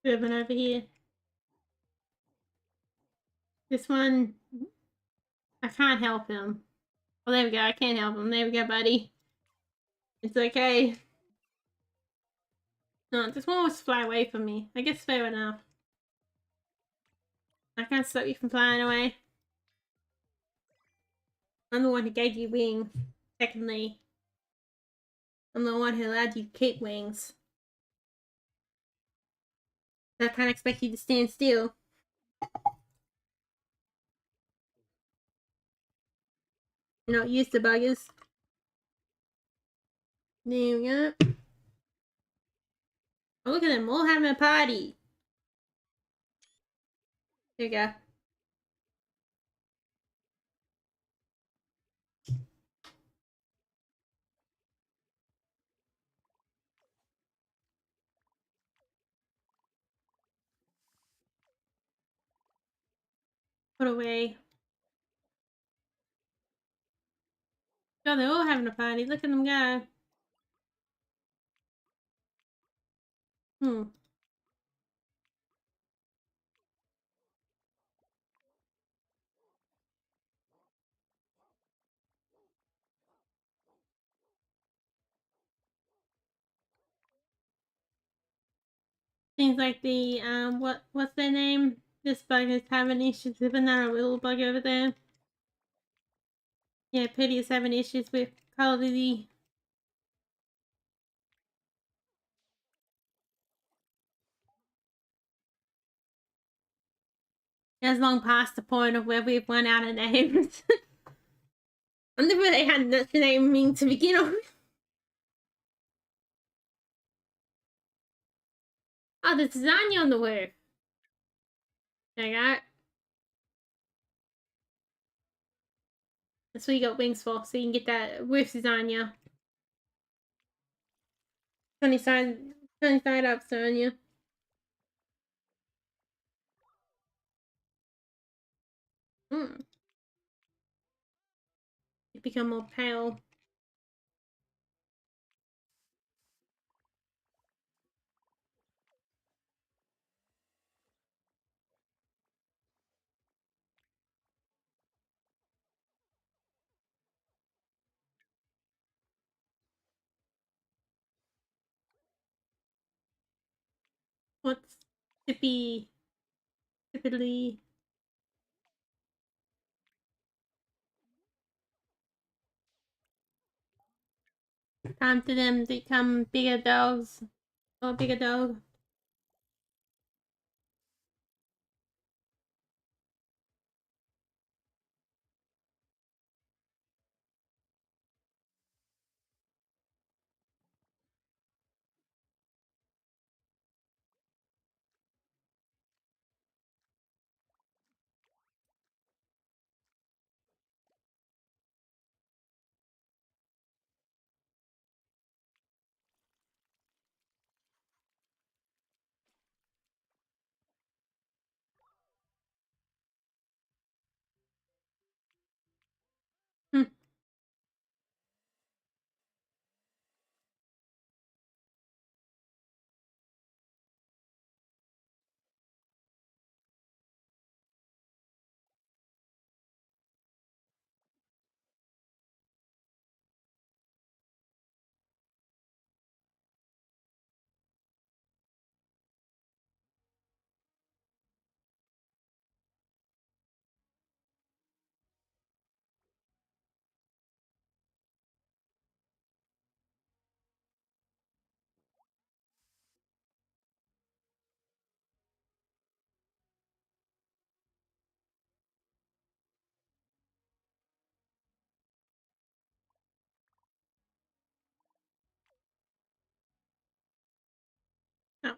S1: Moving over here. This one, I can't help him. Oh, there we go. I can't help him. There we go, buddy. It's okay. No, this one wants to fly away from me. I guess fair enough. I can't stop you from flying away. I'm the one who gave you wings. Secondly, I'm the one who allowed you to keep wings. I can't expect you to stand still. You're not used to buggers. There we go. Oh, look at them all having a party. There you go. Put away. Oh, they're all having a party. Look at them go. Seems like the what's their name? This bug is having issues with another little bug over there. Yeah, Petty is having issues with Call of Duty. It's long past the point of where we've run out of names. I wonder if they had such a naming to begin with. Oh, there's lasagna on the roof. There you go. That's what you got wings for, so you can get that roof lasagna. Sunny side up, Sonia. You become more pale. What's typically time for them to become bigger dogs or bigger dog?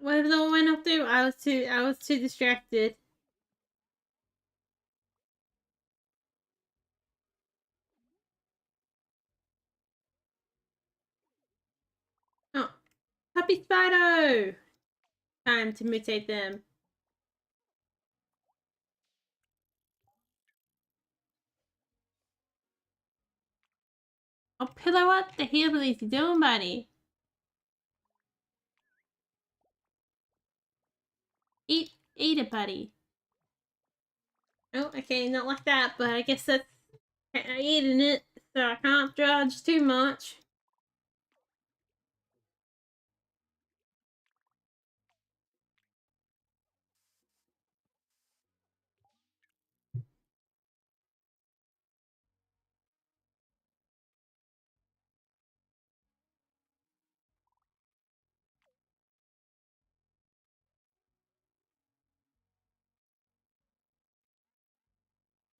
S1: whatever the went up to, I was too distracted. Oh, Puppy Spido! Time to mutate them. Oh, Pillow, what the hell is he doing, buddy? Eat it, buddy. Oh, okay, not like that, but I guess that's eating it, so I can't judge too much.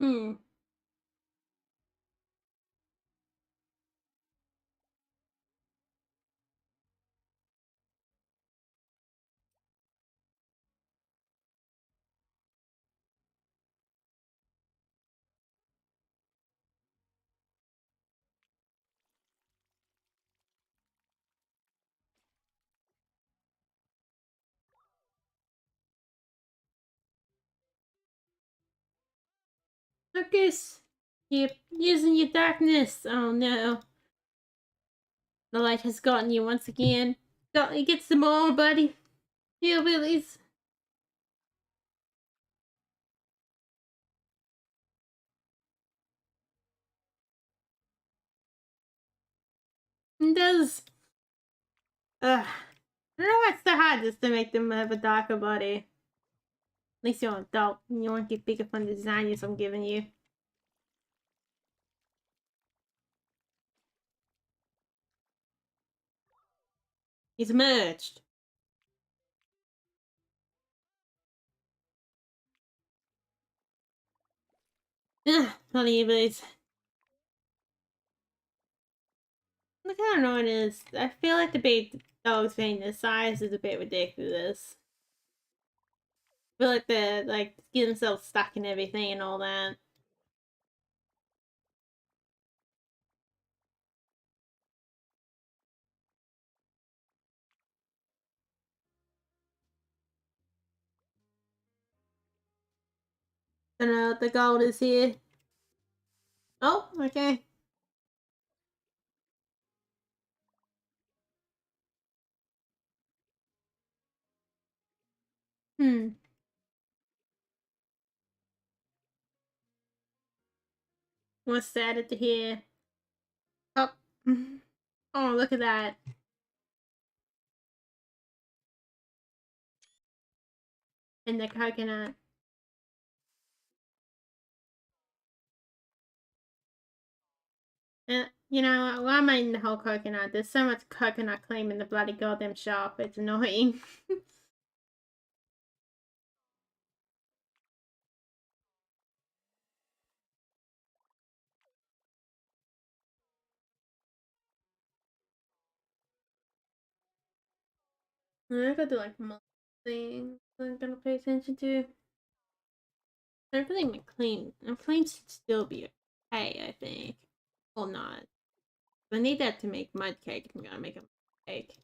S1: Hmm. Focus! You're using your darkness. Oh no. The light has gotten you once again. Get some more, buddy. Hillbillies. It does. Ugh. I don't know why it's so hard just to make them have a darker body. At least you're an adult and you won't get bigger from the designs I'm giving you. He's merged. Ugh, bloody hillbillies. Look how annoying it is. I feel like the big dogs being this size is a bit ridiculous. I feel like they're like get themselves stuck in everything and all that. I don't know what the gold is here. Oh, okay. Hmm. What's sad to hear? Oh. Oh, look at that. And the coconut. You know, why am I eating the whole coconut? There's so much coconut cream in the bloody goddamn shop. It's annoying. I gotta do like more things I'm gonna pay attention to. I don't think my claim should still be okay, I think. Or not. If I need that to make mud cake, I'm gonna make a mud cake.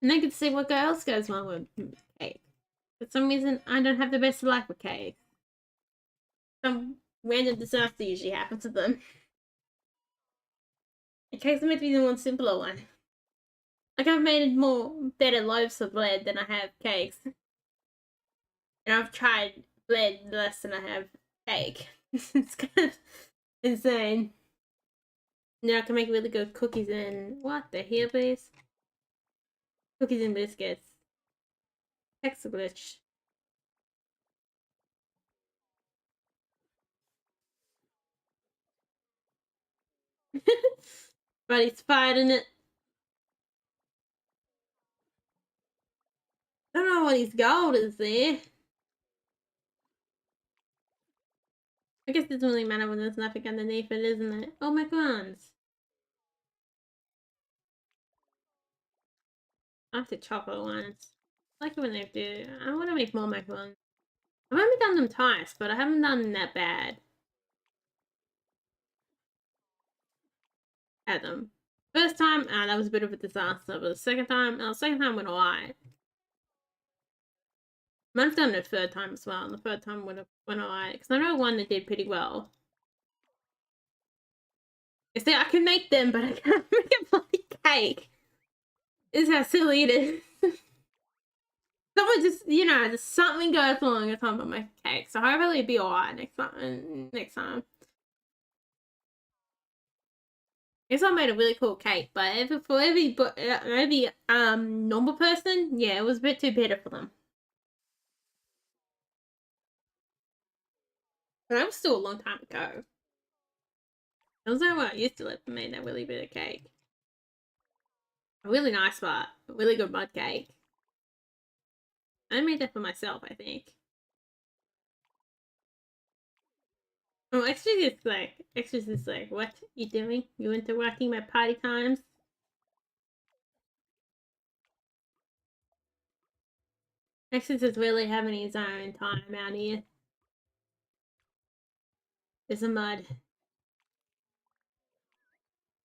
S1: And I can see what else goes wrong with cake. For some reason, I don't have the best luck with cake. Some random disaster usually happens to them. And cake's meant to be the one simpler one. Like I've made better loaves of bread than I have cakes. And I've tried bread less than I have cake. It's kind of insane. Now I can make really good cookies and what the hell, please? Cookies and biscuits. Hex glitch. But he's fighting it. I don't know what his gold is there. I guess it doesn't really matter when there's nothing underneath it, isn't it? Oh my guns. I have the chocolate ones. I like it when they do. I want to make more macarons. I've only done them twice, but I haven't done them that bad at them. First time, that was a bit of a disaster, but the second time went alright. Might have done it a third time as well, and the third time went alright, because I know one that did pretty well. You see, I can make them, but I can't make a bloody cake. This is how silly it is. Someone just, just something goes wrong every time I make a cake, so hopefully it'll be alright next time. I guess I made a really cool cake, but for every normal person, yeah, it was a bit too bitter for them. But that was still a long time ago. It was when I used to live and made that really bitter cake. A really nice one, a really good mud cake. I made that for myself, I think. Oh, Extra's just like, what you doing? You interrupting my party times? Extra's is really having his own time out here. There's a mud.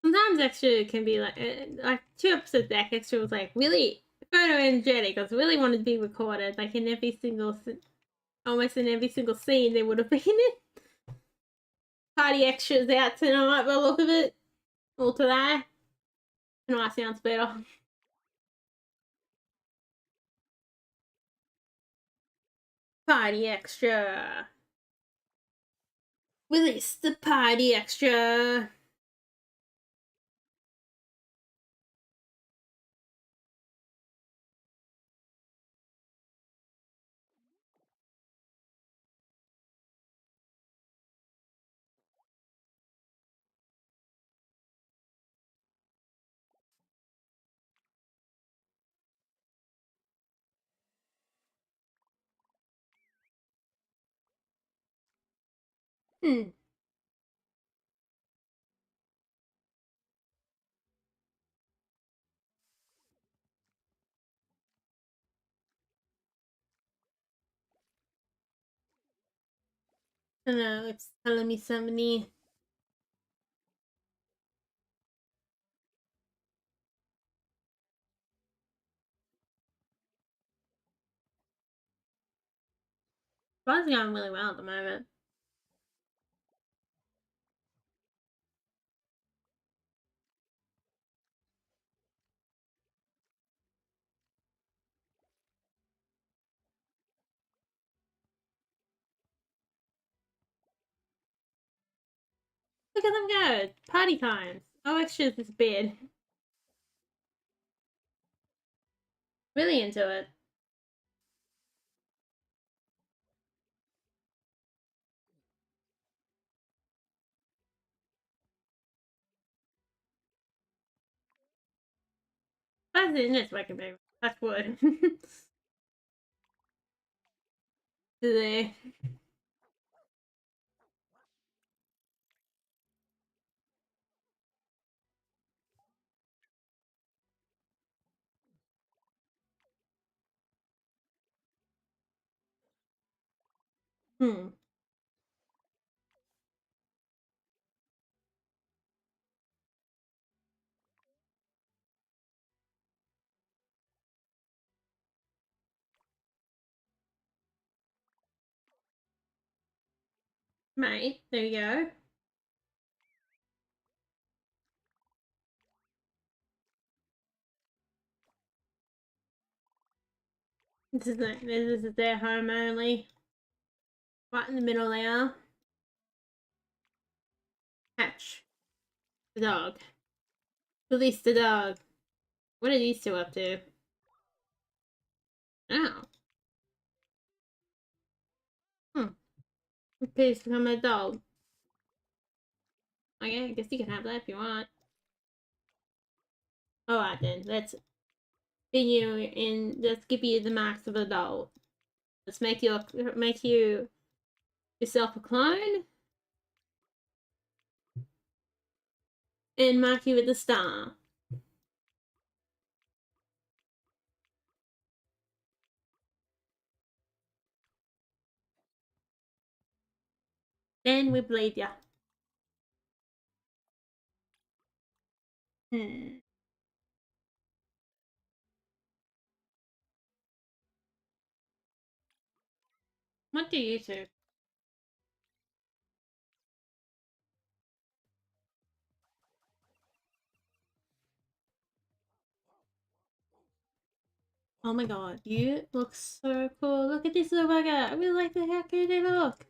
S1: Sometimes Extra can be like 2 episodes back, Extra was like really photo-energetic. I was really wanted to be recorded, like in almost in every single scene there would have been it. Party Extra's out tonight by the look of it. All today. And I sounds better. Party Extra. Release the Party Extra. Hmm. I know, it's telling me so many. It's going really well at the moment. Look at them go! Party times! Oh, Extra's this bed. Really into it. That's the internet's working, baby. Touch wood. Today. Hmm. Mate, there you go. This is their home only. Right in the middle there. Hatch. The dog. Release the dog. What are these two up to? Oh. Hmm. Please become a dog. Okay, I guess you can have that if you want. Alright then, let's let's give you the marks of adult. Let's make you yourself a clone. And mark you with the star. Then we bleed ya. What do you do? Oh my god, you look so cool. Look at this little bugger. I really like the how cute they look.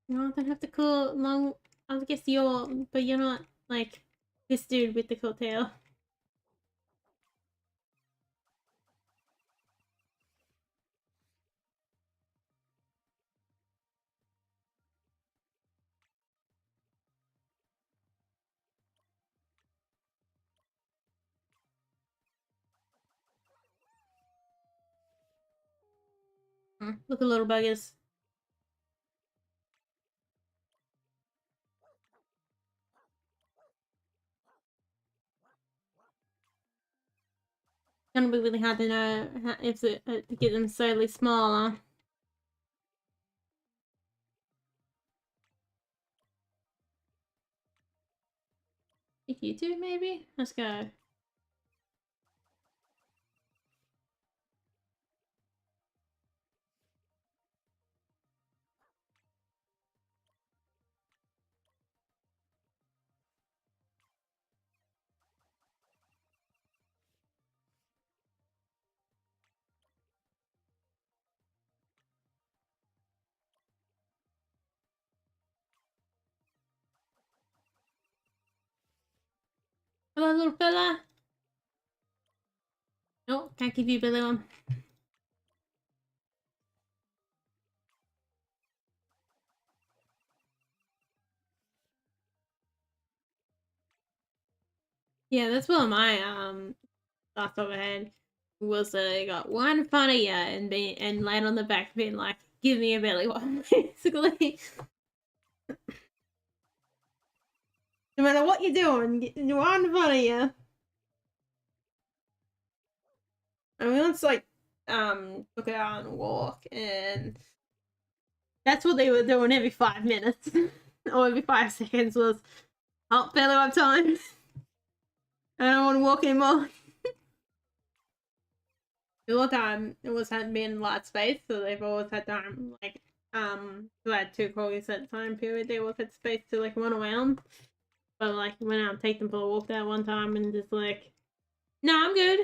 S1: No, I don't have the cool long. I guess but you're not like this dude with the cool tail. Look at little buggers. It's gonna be really hard to know if to get them slowly smaller. If you do, maybe? Let's go. Hello, little fella. No, can't give you a Billy one. Yeah, that's one of my thoughts overhead was got one in front of you and land on the back being like, give me a belly one, basically. No matter what you're doing, get one in front of you. I mean, let's like look out and walk, and that's what they were doing every 5 minutes or every 5 seconds was, oh, belly up time. I don't want to walk anymore. The whole time it was hadn't been lot space, so they've always had time like so I had 2 collies at the time period. They always had space to like run around. But like went out and take them for a walk that one time and just like, no, I'm good.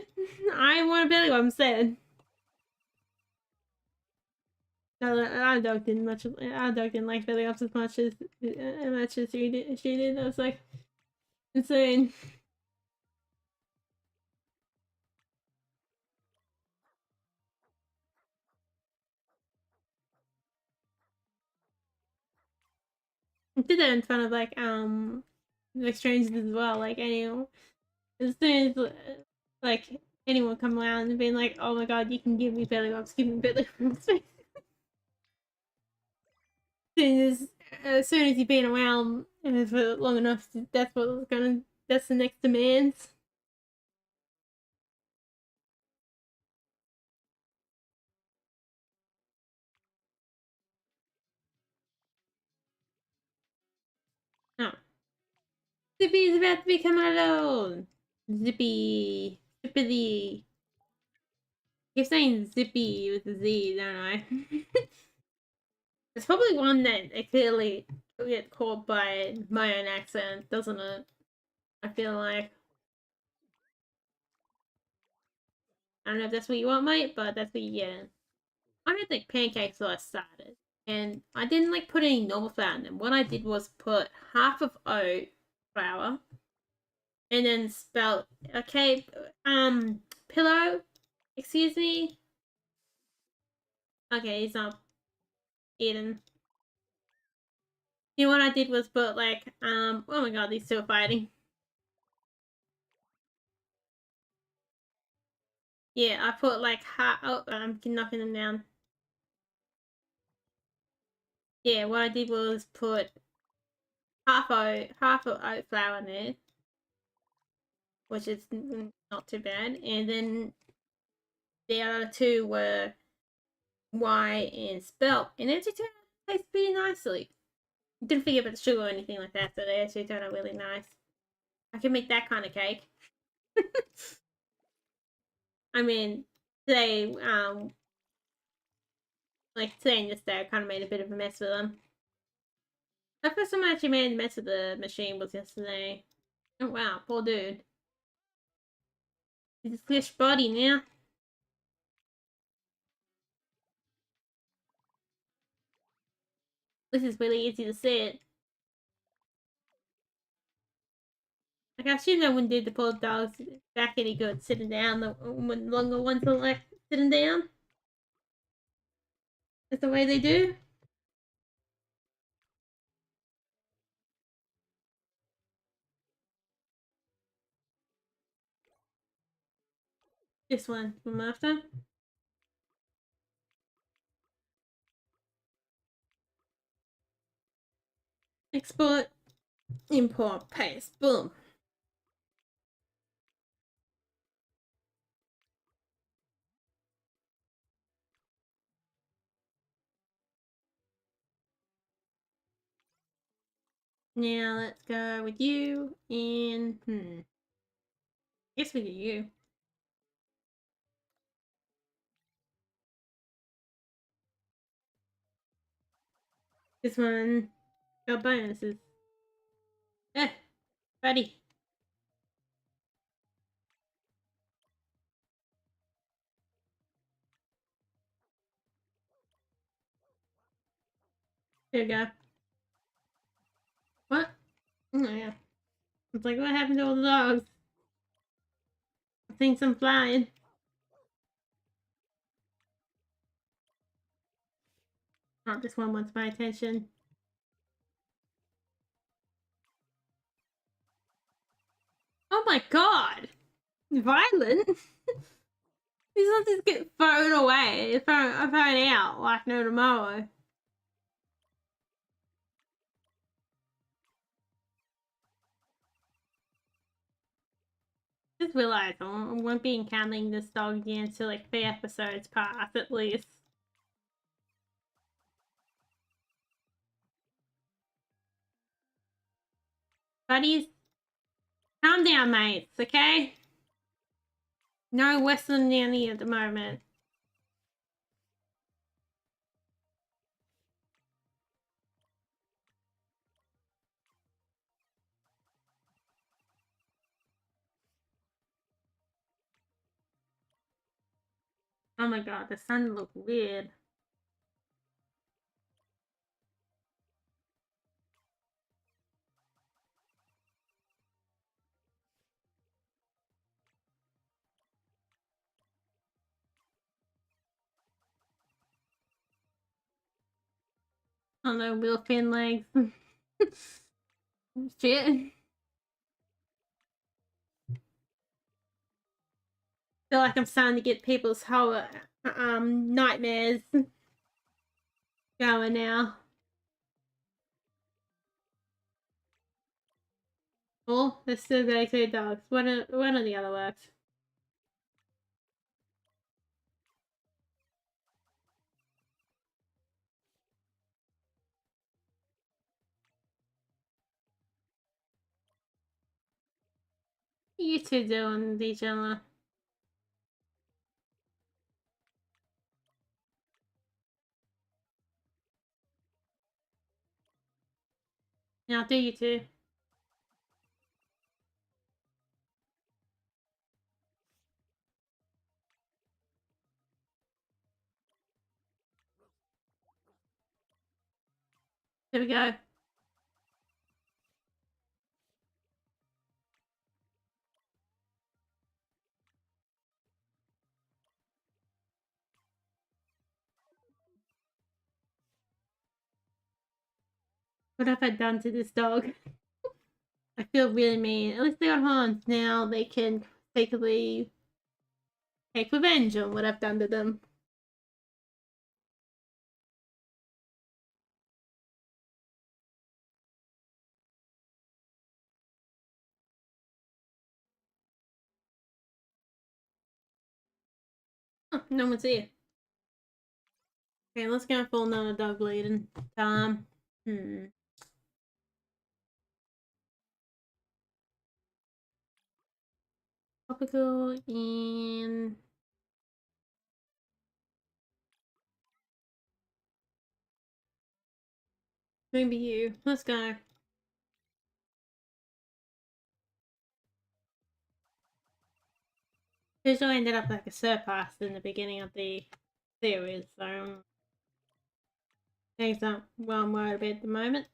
S1: I want a belly rub instead. No, our dog didn't much. Our dog didn't like belly rubs as much as she did. She did. I was like, insane. I did that in front of like strangers as well. Like anyone, as soon as like anyone come around and being like, oh my god, you can give me belly rubs, give me belly rubs. As soon as you've been around for long enough, that's the next demand. Oh. Zippy is about to become alone. Zippy. Zippity. I keep saying Zippy with a Z, don't I? It's probably one that I clearly get caught by my own accent, doesn't it? I feel like. I don't know if that's what you want, mate, but that's what you get. I had like pancakes when I started, and I didn't like put any normal flour in them. What I did was put half of oat flour, and then spelt okay, pillow. Excuse me. Okay, he's not eating. You know what I did was put like oh my god, these two are fighting. Yeah, I put like I'm knocking them down. Yeah, what I did was put half of oat flour in there, which is not too bad. And then the other two were white and spelt, and it actually tastes pretty nicely. Didn't forget about the sugar or anything like that, so they actually turned out really nice. I can make that kind of cake. I mean, today, like today and yesterday, I kind of made a bit of a mess with them. The first time I actually made a mess with the machine was yesterday. Oh wow, poor dude. He's a fish body now. This is really easy to see it. Like I assume that when did the poor dogs back any good sitting down, the longer ones are like sitting down. That's the way they do. This one from after. Export, import, paste, boom. Now let's go with you and I guess we do you. This one got bonuses. Eh, buddy. Here we go. What? Oh yeah. It's like what happened to all the dogs? I think some flying. Oh, this one wants my attention. Oh my god! Violent? These ones just get thrown away, thrown out like no tomorrow. Just realised I won't be encountering this dog again until like 3 episodes past at least. Buddies, calm down, mates, okay? No Western nanny at the moment. Oh my god, the sun looks weird. Oh no, real thin legs. Shit. Feel like I'm starting to get people's whole nightmares going now. Oh, there's still very two dogs. What are the other works? You two doing with each other? Yeah, I'll do you two. Here we go. What have I done to this dog? I feel really mean. At least they got horns. Now they can safely take revenge on what I've done to them. Oh, no one's here. Okay, let's go for another dog bleeding time. Topical and maybe you. Let's go. Usually ended up like a surpass in the beginning of the series, so things aren't well worried about at the moment.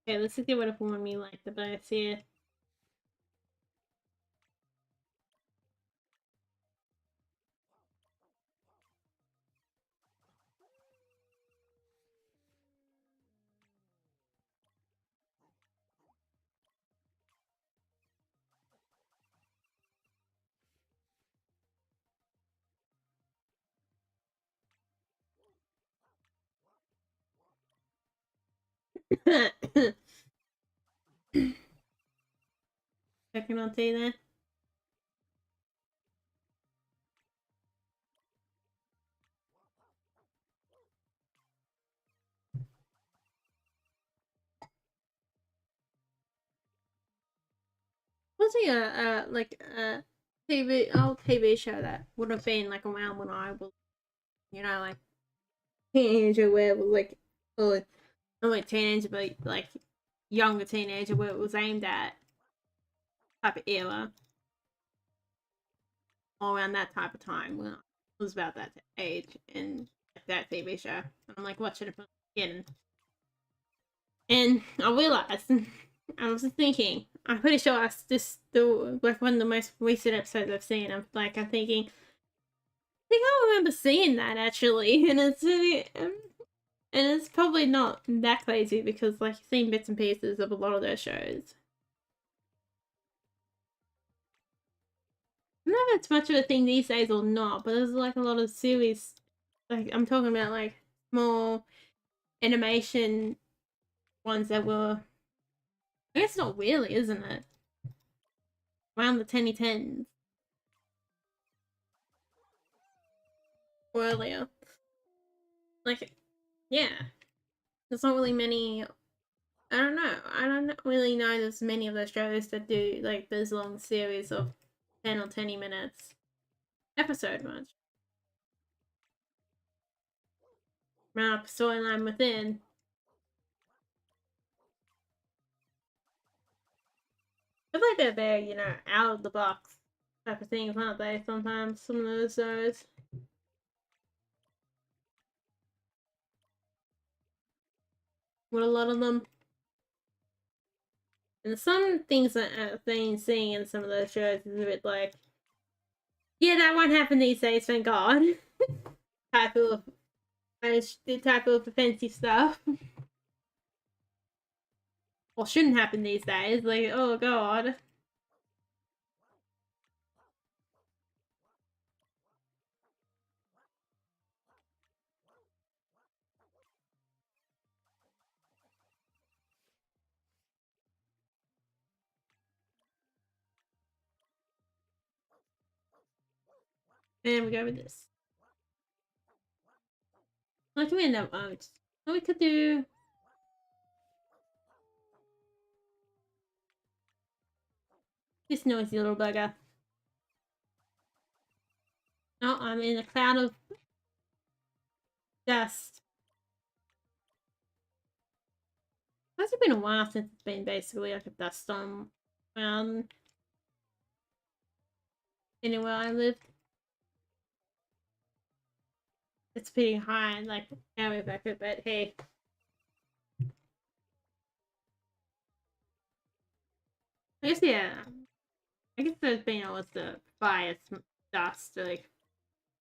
S1: Okay, let's see what if one me like the best here. Checking on T there. Was he a like a old TV show that would have been like around when I was, like teenager, where it was like, or not like teenager, but like younger teenager, where it was aimed at type of era, all around that type of time when I was about that age and that TV show. And I'm like watching it from the beginning. And I realized, I was thinking, I'm pretty sure that's just like one of the most recent episodes I've seen. I'm thinking, I think I remember seeing that actually, and it's probably not that crazy because like you've seen bits and pieces of a lot of those shows. I don't know if it's much of a thing these days or not, but there's like a lot of series, like I'm talking about like small animation ones that were, I guess not really, isn't it? Around the 2010s or earlier. Like, yeah, there's not really many. I don't know. I don't really know there's many of those shows that do like those long series of 10 or 20 minutes episode much. Map storyline within. I feel like they're very, out of the box type of things, aren't they? Sometimes some of those shows. With a lot of them. And some things that I've been seeing in some of those shows is a bit like, yeah, that won't happen these days, thank God. type of the type of offensive stuff. Or shouldn't happen these days. Like, oh God. And we go with this. Like we end up out. What we could do. This noisy little bugger. Oh, I'm in a cloud of dust. It's been a while since it's been basically like a dust storm around anywhere I live. It's pretty high, like way back up, but hey. I guess, yeah. I guess there's been all the fire dust, like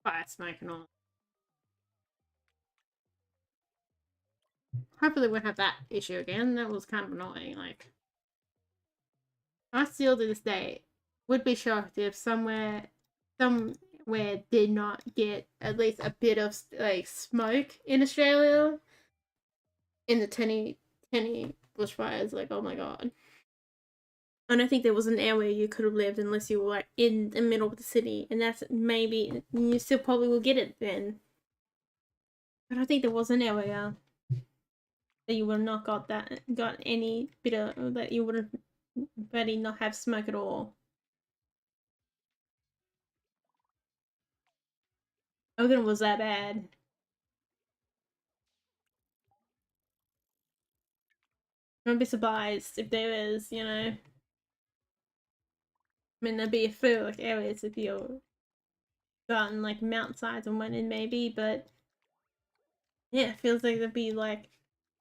S1: fire smoke and all. Hopefully we won't have that issue again. That was kind of annoying. Like, I still to this day would be shocked if somewhere did not get at least a bit of like smoke in Australia in the 10 bushfires. Like, oh my God. I don't think there was an area you could have lived unless you were like in the middle of the city, and that's maybe you still probably will get it then. I don't think there was an area that you would have not got any bit of that you would have better not have smoke at all. Ogun was that bad. I'd be surprised if there is, you know. I mean, there'd be a few like areas if you're gotten like mountainsides and went in maybe, but yeah, it feels like there'd be like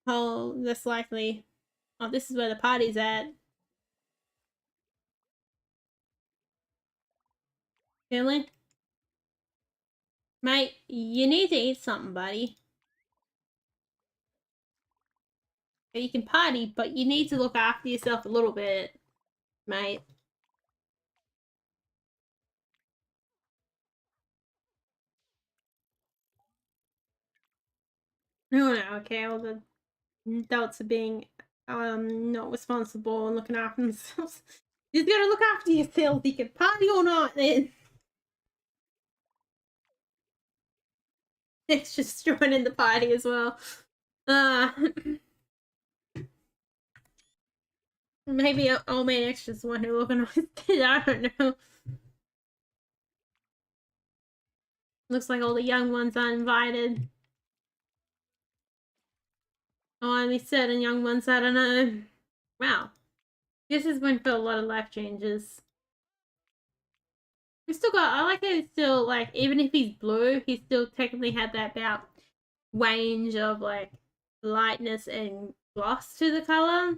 S1: whole less likely. Oh, this is where the party's at. Feeling? Mate, you need to eat something, buddy. You can party, but you need to look after yourself a little bit, mate. No, no, okay, all the adults are being not responsible and looking after themselves. You just gotta look after yourself. You can party or not, then. It's just joining the party as well. Maybe old man Extra's the one who organized it. I don't know. Looks like all the young ones are invited. Oh, only certain young ones, I don't know. Wow. This has been for a lot of life changes. We still got, I like how he's still, like, even if he's blue, he still technically had that about range of, like, lightness and gloss to the color.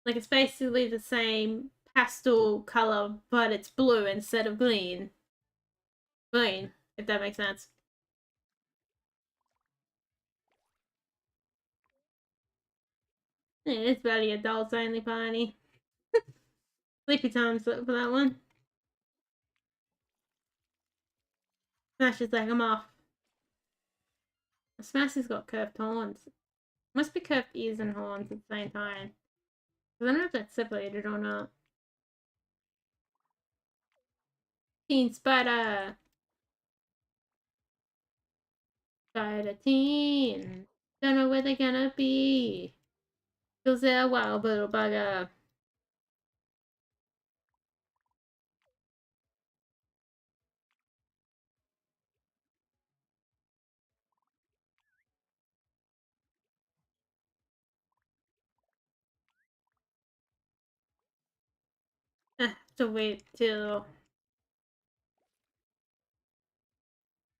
S1: Like, it's basically the same pastel color, but it's blue instead of green. Green, if that makes sense. Yeah, it's very adults only party. Sleepy times for that one. Smash is like, I'm off. Smash has got curved horns. Must be curved ears and horns at the same time. Because I don't know if that's separated or not. Teen Spider! Spider Teen! Don't know where they're gonna be. Cause they're a wild little bugger. Have to wait till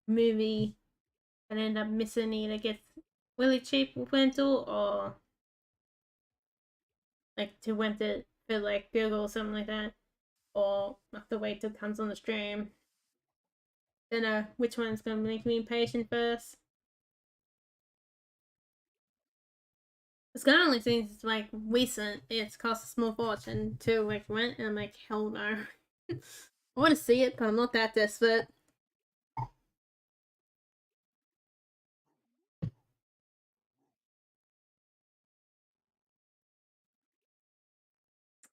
S1: movie and end up missing either gets really cheap rental or like to rent it for like Google or something like that. Or have to wait till it comes on the stream. Don't know which one's gonna make me impatient first. It's gonna only seems it's like recent. It's cost a small fortune to like rent, and I'm like, hell no. I want to see it, but I'm not that desperate.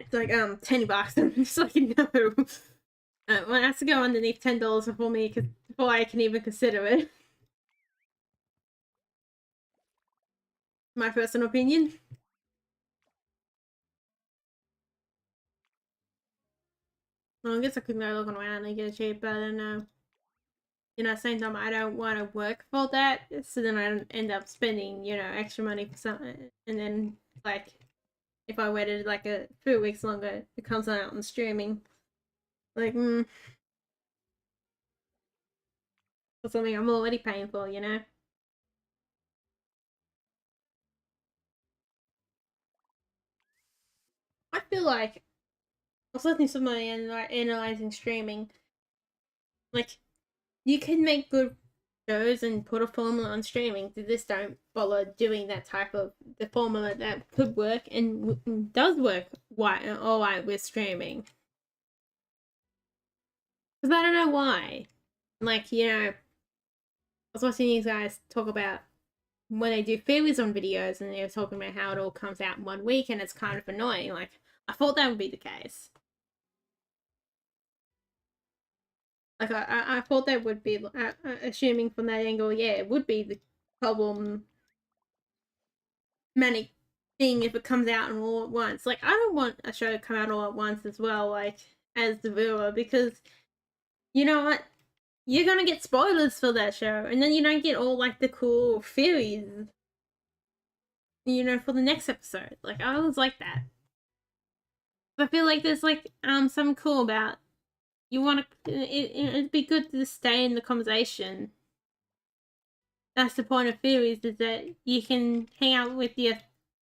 S1: It's like $10. I'm just like no. Well, it has to go underneath $10 before I can even consider it. My personal opinion. Well, I guess I could go looking around and get it cheap, but I don't know. You know, at the same time, I don't want to work for that, so then I don't end up spending, you know, extra money for something, and then like if I waited like a few weeks longer, it comes out on streaming. Like, for something I'm already paying for, you know? I feel like I was listening to somebody and like analyzing streaming. Like, you can make good shows and put a formula on streaming. They just don't bother doing that type of the formula that could work and does work. All right with streaming. Because I don't know why. Like, you know, I was watching these guys talk about when they do theories on videos and they're talking about how it all comes out in 1 week and it's kind of annoying. Like, I thought that would be the case. Like, I thought that would be, assuming from that angle, yeah, it would be the problematic thing if it comes out all at once. Like, I don't want a show to come out all at once as well, like, as the viewer, because, you know what? You're gonna get spoilers for that show, and then you don't get all, like, the cool theories, you know, for the next episode. Like, I always like that. I feel like there's, like, something cool about, you want to, it'd be good to stay in the conversation. That's the point of theories, is that you can hang out with your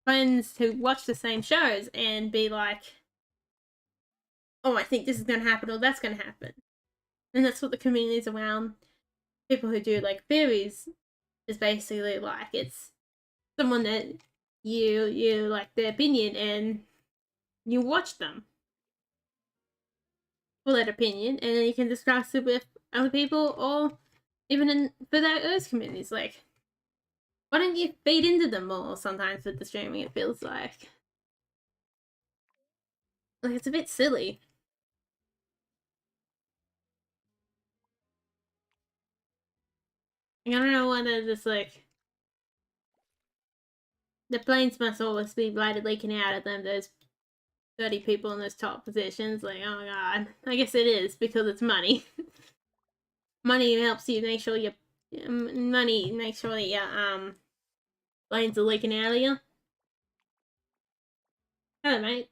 S1: friends who watch the same shows and be like, oh, I think this is going to happen or that's going to happen. And that's what the communities around people who do, like, theories is basically like. It's someone that you like their opinion and you watch them for that opinion, and then you can discuss it with other people, or even in for those communities. Like, why don't you feed into them more sometimes with the streaming? It feels like it's a bit silly. I don't know whether this, like, the planes must always be bloody leaking out of them. Those 30 people in those top positions. Like, oh my god. I guess it is, because it's money. Money helps you make sure your money makes sure that your planes are leaking out of you. Hello, mate.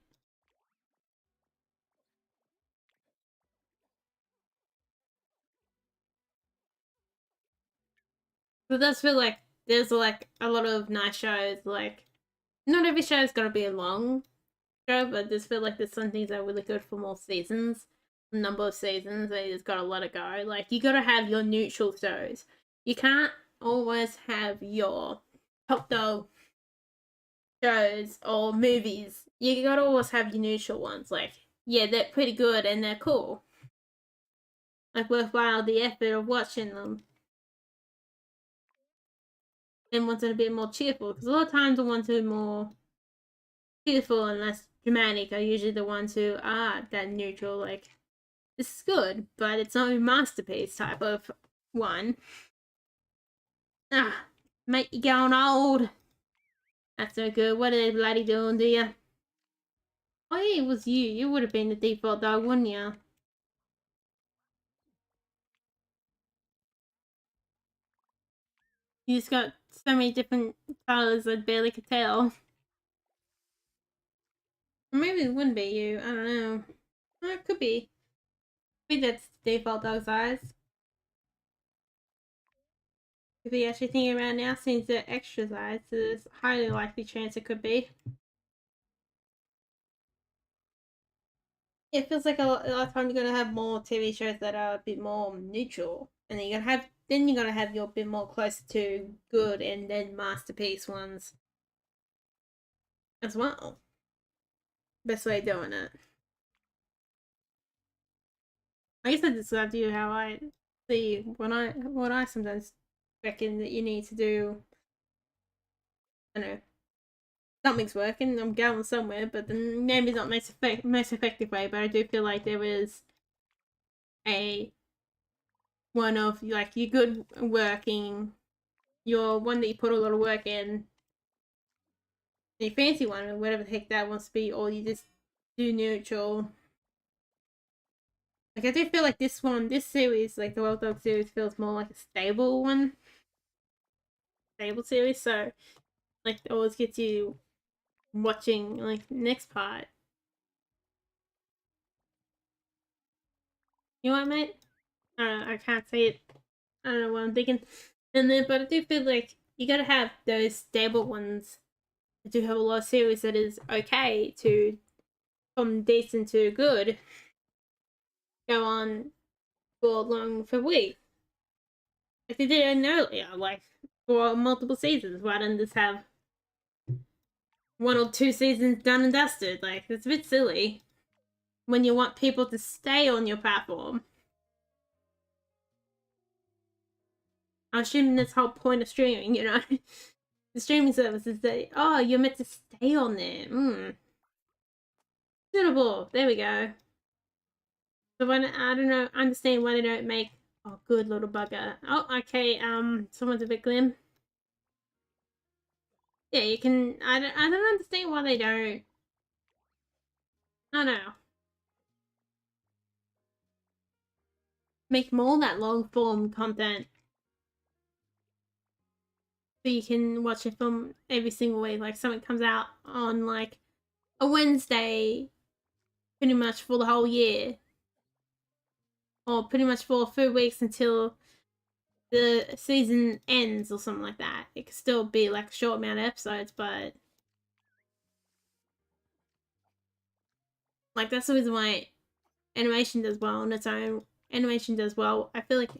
S1: But it does feel like there's, like, a lot of nice shows. Like, not every show's gotta be a long show, but I just feel like there's some things that are really good for more seasons. A number of seasons, they just gotta let it go. Like, you gotta have your neutral shows. You can't always have your top dog shows or movies. You gotta always have your neutral ones. Like, yeah, they're pretty good and they're cool. Like, worthwhile the effort of watching them. And ones that are a bit more cheerful. Because a lot of times the ones who are more cheerful and less dramatic are usually the ones who are that neutral. Like, this is good, but it's not a masterpiece type of one. Ah, mate, you going old. That's no good. What are they bloody doing, do you? Oh yeah, it was you. You would have been the default dog, wouldn't you? You just got so many different colors I barely could tell. Or maybe it wouldn't be you. I don't know. It could be. Maybe that's default dog's eyes. If you actually think about it now, since the extra eyes, there's a highly likely chance it could be. It feels like a lot of time you're gonna have more TV shows that are a bit more neutral, and then you're gonna have your bit more closer to good and then masterpiece ones as well. Best way of doing it. I guess I described to you how I see what I sometimes reckon that you need to do. I don't know, something's working. I'm going somewhere, but then maybe not most effective way. But I do feel like there is a one of, like, you're good working, your one that you put a lot of work in, the fancy one or whatever the heck that wants to be, or you just do neutral. Like, I do feel like this series, like the Wild Dog series, feels more like a stable series. So, like, it always gets you watching, like, next part. You know what, mate? I don't know, I can't say it. I don't know what I'm thinking. And then, but I do feel like you gotta have those stable ones that do have a lot of series that is okay to, from decent to good, go on for weeks. Like they did earlier, like for multiple seasons. Why didn't this have one or two seasons done and dusted? Like, it's a bit silly when you want people to stay on your platform. I'm assuming this whole point of streaming, you know, the streaming service is that, oh, you're meant to stay on there. Suitable. There we go. So when I don't know, understand why they don't make. Oh, good little bugger. Oh, okay. Someone's a bit glim. Yeah, you can. I don't understand why they don't. I don't know. Make more that long form content. So you can watch a film every single week. Like something comes out on like a Wednesday, pretty much for the whole year, or pretty much for a few weeks until the season ends or something like that. It could still be like a short amount of episodes, but like that's the reason why animation does well on its own. Animation does well. I feel like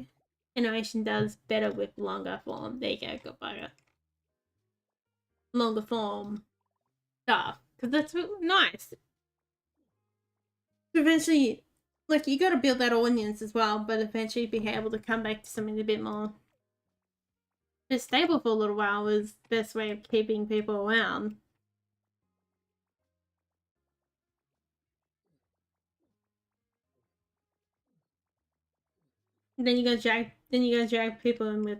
S1: animation does better with longer form. There you go, good bugger. Longer form stuff, because that's nice. Eventually, like you got to build that audience as well, but eventually be able to come back to something a bit more stable for a little while is the best way of keeping people around. And then you gotta drag people in with,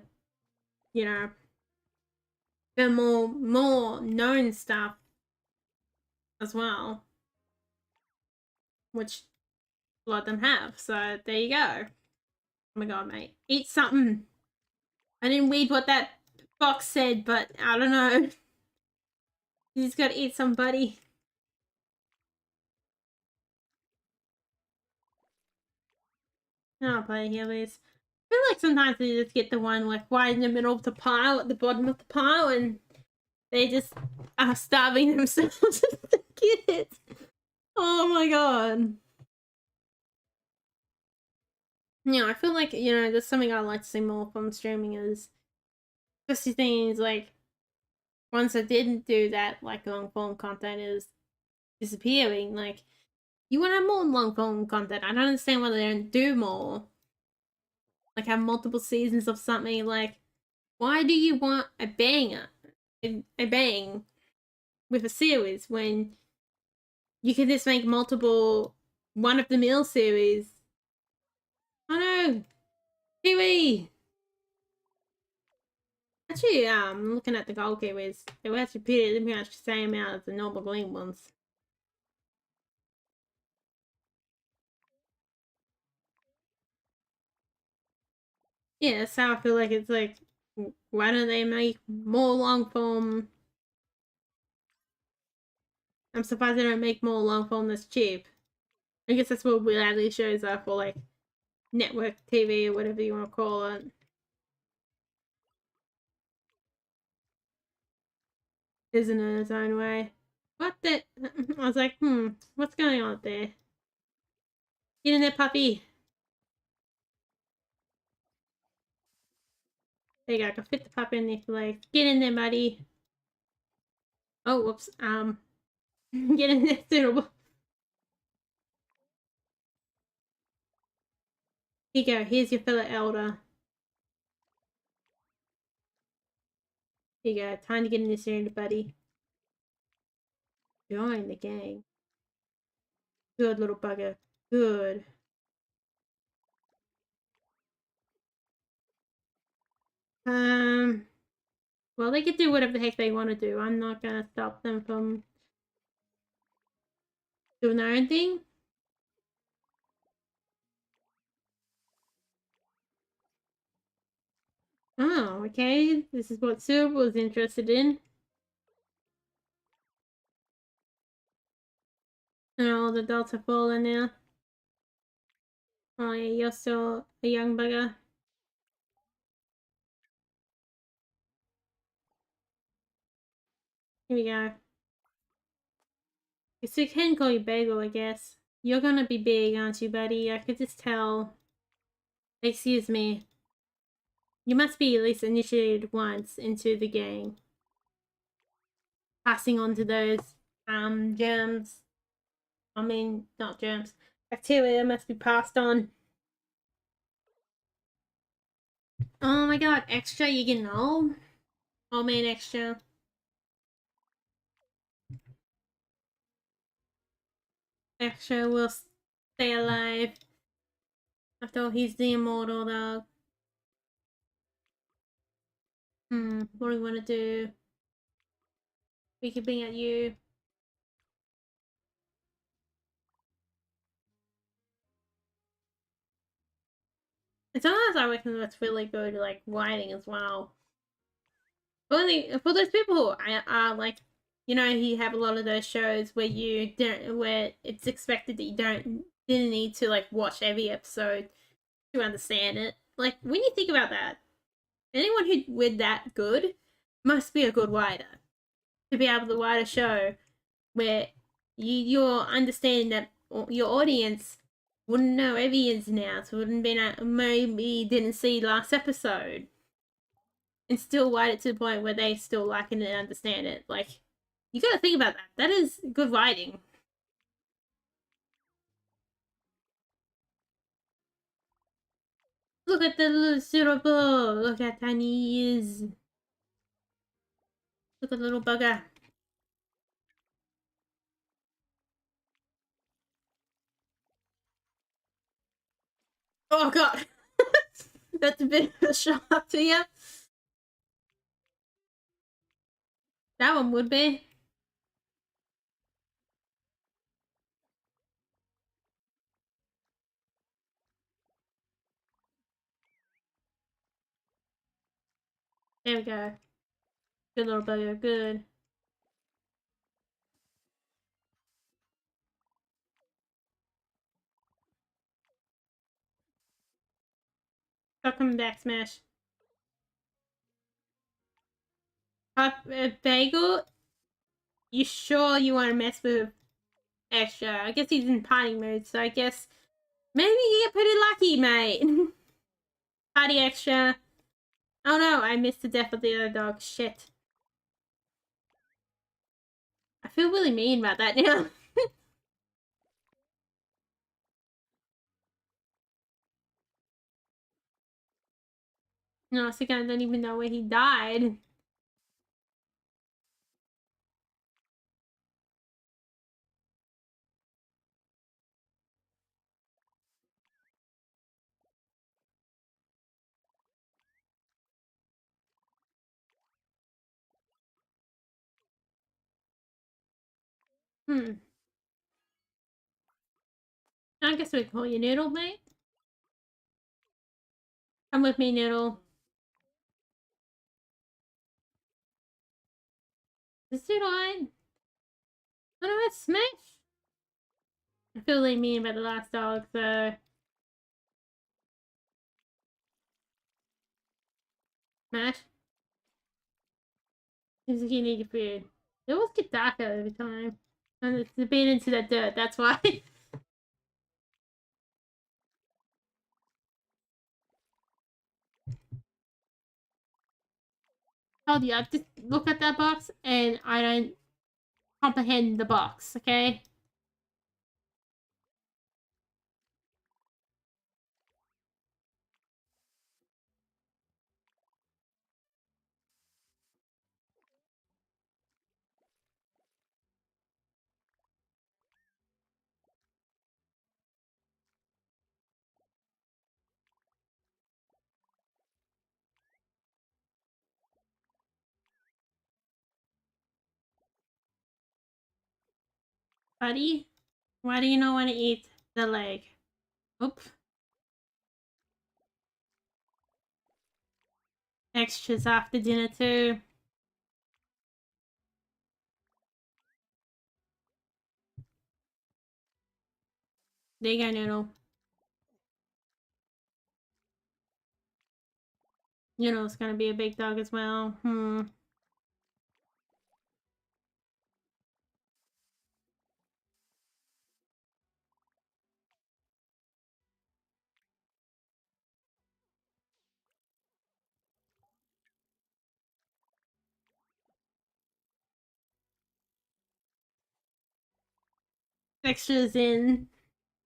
S1: you know, the more known stuff as well, which a lot of them have. So there you go. Oh my god, mate, eat something. I didn't read what that box said, but I don't know. You just gotta eat somebody. Oh, buddy, here it is. I feel like sometimes they just get the one like right in the middle of the pile, at the bottom of the pile, and they just are starving themselves just to get it. Oh my god. I feel like, there's something I'd like to see more from streaming is especially things like ones that didn't do that, like long form content is disappearing. Like, you want to have more long form content. I don't understand why they don't do more. Like, have multiple seasons of something. Like, why do you want a banger, a bang with a series when you can just make multiple one of the meal series? Oh no, Kiwi! Actually, looking at the gold kiwis, they were actually pretty much the same amount as the normal green ones. Yeah, that's how I feel like it's like, why don't they make more long form? I'm surprised they don't make more long form that's cheap. I guess that's what reality shows are for, like network TV or whatever you want to call it. Isn't it in its own way? What the? I was like, what's going on there? Get in there, puppy. There you go. I can fit the puppy in there for legs. Get in there, buddy. Oh, whoops. Get in there, suitable. Here you go. Here's your fellow elder. Here you go. Time to get in this area, buddy. Join the gang. Good little bugger. Good. Well, they can do whatever the heck they want to do. I'm not gonna stop them from doing their own thing. Oh, okay. This is what Sue was interested in. And all the adults are falling now. Oh yeah, you're still a young bugger. Here we go. So we can call you Bagel, I guess. You're gonna be big, aren't you, buddy? I could just tell. Excuse me. You must be at least initiated once into the gang. Passing on to those germs. I mean, not germs. Bacteria must be passed on. Oh my god, extra, you getting old? Oh man, extra. Extra will stay alive. After all, he's the immortal dog. What do we want to do? We could bring at you. And sometimes I reckon that's really good, like writing as well. Only for those people who are like, you have a lot of those shows where where it's expected that you didn't need to like watch every episode to understand it. Like when you think about that, anyone who with that good must be a good writer to be able to write a show where you're understanding that your audience wouldn't know every ins and outs, wouldn't be maybe didn't see last episode, and still write it to the point where they still like it and understand it. Like you got to think about that. That is good writing. Look at the little cerebral. Look how tiny he is. Look at the little bugger. Oh god. That's a bit of a shock to you. That one would be. There we go. Good little bugger. Good. Stop coming back, Smash. Bagel, you sure you want to mess with Extra? I guess he's in party mood, so I guess maybe you get pretty lucky, mate. Party Extra. Oh no, I missed the death of the other dog. Shit. I feel really mean about that now. No, I think I don't even know where he died. I guess we call you Noodle, mate. Come with me, Noodle. Is this Noodle on? Oh no, it's Smash. I feel really mean about the last dog, so. Smash. Seems like you need your food. It always get darker every time. And it's been into that dirt, that's why. Told you, I just look at that box and I don't comprehend the box, okay? Buddy, why do you not want to eat the leg? Oop. Extras after dinner too. There you go, Noodle. Noodle's gonna be a big dog as well. Extras in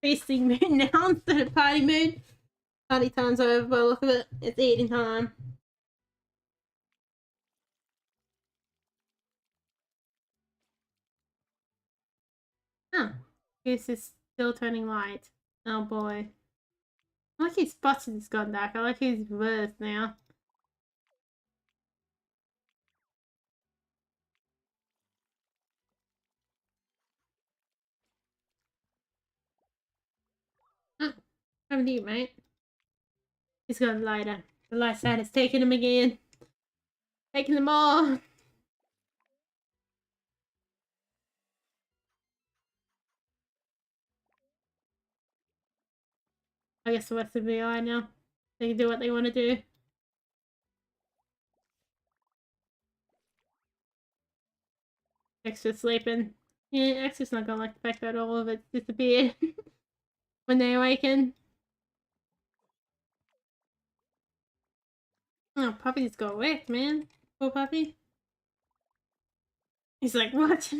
S1: feasting mood now instead of party mood. Party time's over by the look of it. It's eating time. Huh. This is still turning light. Oh boy. I like his spots has gone dark. I like his words now. Oh, come to you, mate. He's gone lighter. The light side has taken him again. Taking them all. I guess the rest of the eye now. They can do what they want to do. Extra sleeping. Yeah, Extra's not gonna like the fact that all of it disappeared when they awaken. Oh, Puppy just got wrecked, man. Poor Puppy. He's like, what?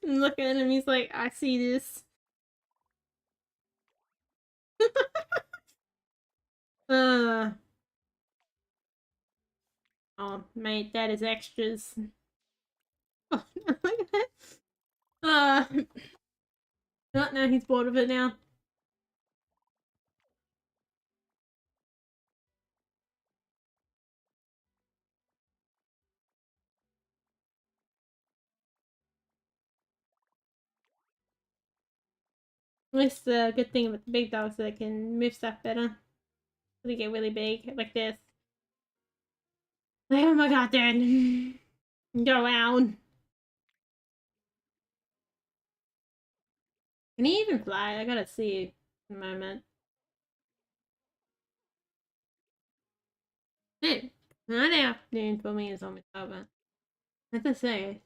S1: Look at him, he's like, I see this. uh, oh, mate, that is extras. Oh, look at that. Oh, no, he's bored of it now. That's the good thing with the big dogs, they can move stuff better. They get really big, like this. Oh my god, dude. Go out. Can he even fly? I gotta see in a moment. Hey, Friday afternoon for me is almost over. What to say?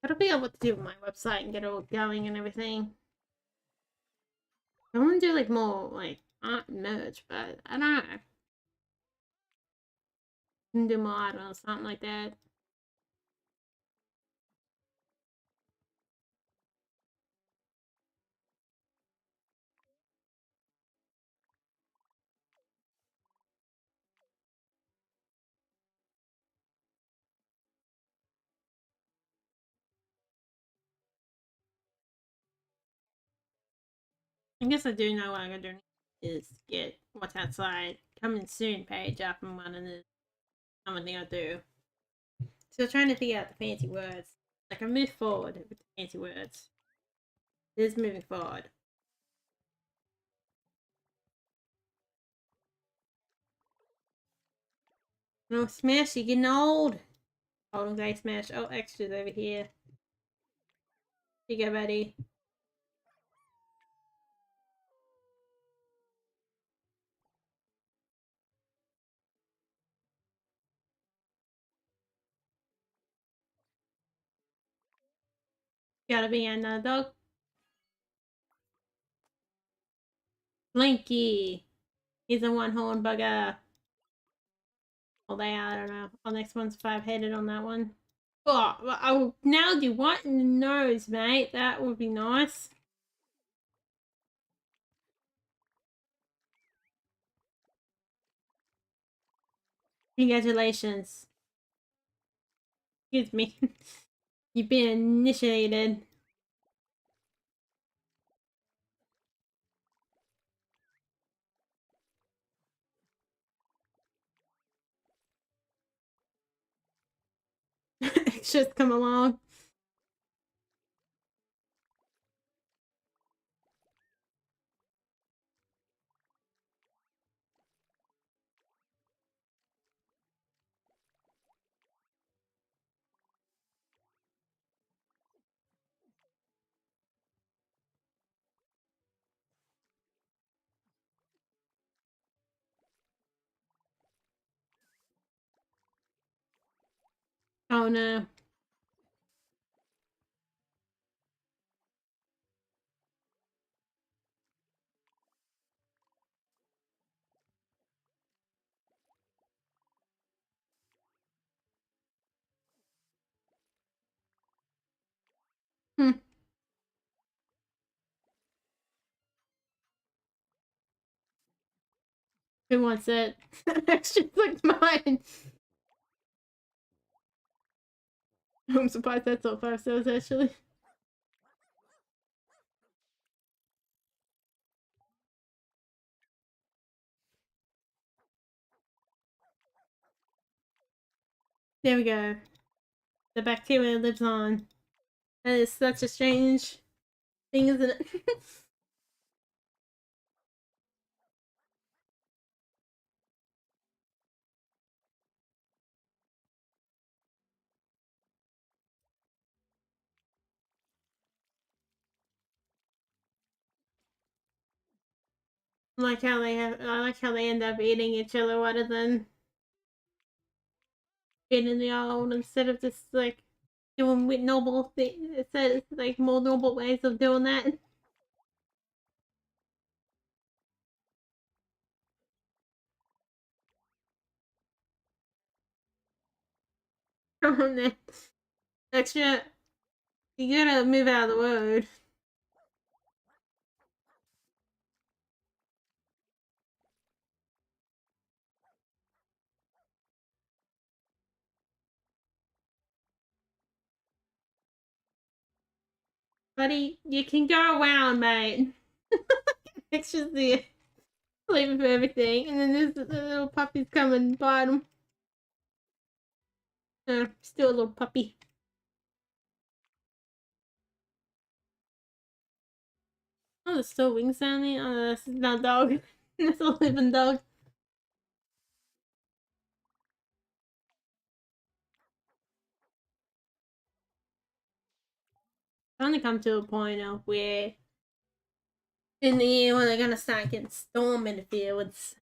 S1: Gotta be able to do my website and get it all going and everything. I want to do like more like art merch, but I don't know. I can do more art or something like that. I guess I do know what I'm gonna do is get what's outside coming soon page up and one and there's something I'll do. So trying to figure out the fancy words. Like I move forward with the fancy words. It is moving forward. No, Smash, you're getting old. Hold on, guys, Smash. Oh, extras over here. Here you go, buddy. Gotta be another dog. Blinky. He's a one-horn bugger. Oh, they are, I don't know. Oh, next one's five-headed on that one. Oh, I will now do what in the nose, mate? That would be nice. Congratulations. Excuse me. You've been initiated. Extras come along. Oh no. Hmm. Who wants it? Extra like mine. I'm surprised that's all 5 stars actually. There we go. The bacteria lives on. That is such a strange thing, isn't it? I like how they end up eating each other rather than eating the old instead of just like doing with noble things. It's like more noble ways of doing that. Extra, you gotta move out of the road. Buddy, you can go around, mate. Extra's there. Leaving for everything. And then there's the little puppies come and bite him. Still a little puppy. Oh, there's still wings down there. Oh, that's not a dog. That's a living dog. Finally come to a point of where in the year when they're gonna start getting storm in the fields.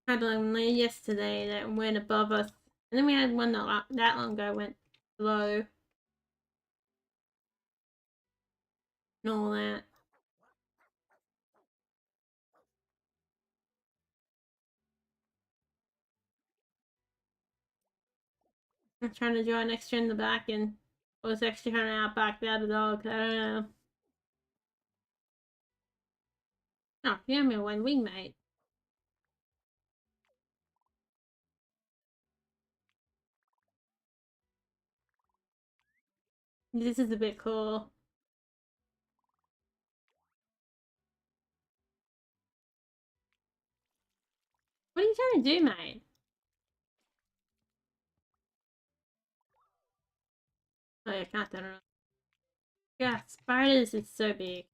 S1: Had one yesterday that went above us, and then we had one that long ago went below and all that. I'm trying to draw an extra in the back, and I was actually trying to outback the other dog. I don't know. Oh, you have me one wing, mate. This is a bit cool. What are you trying to do, mate? Oh, yeah, I can't turn around. Yeah, spiders is so big.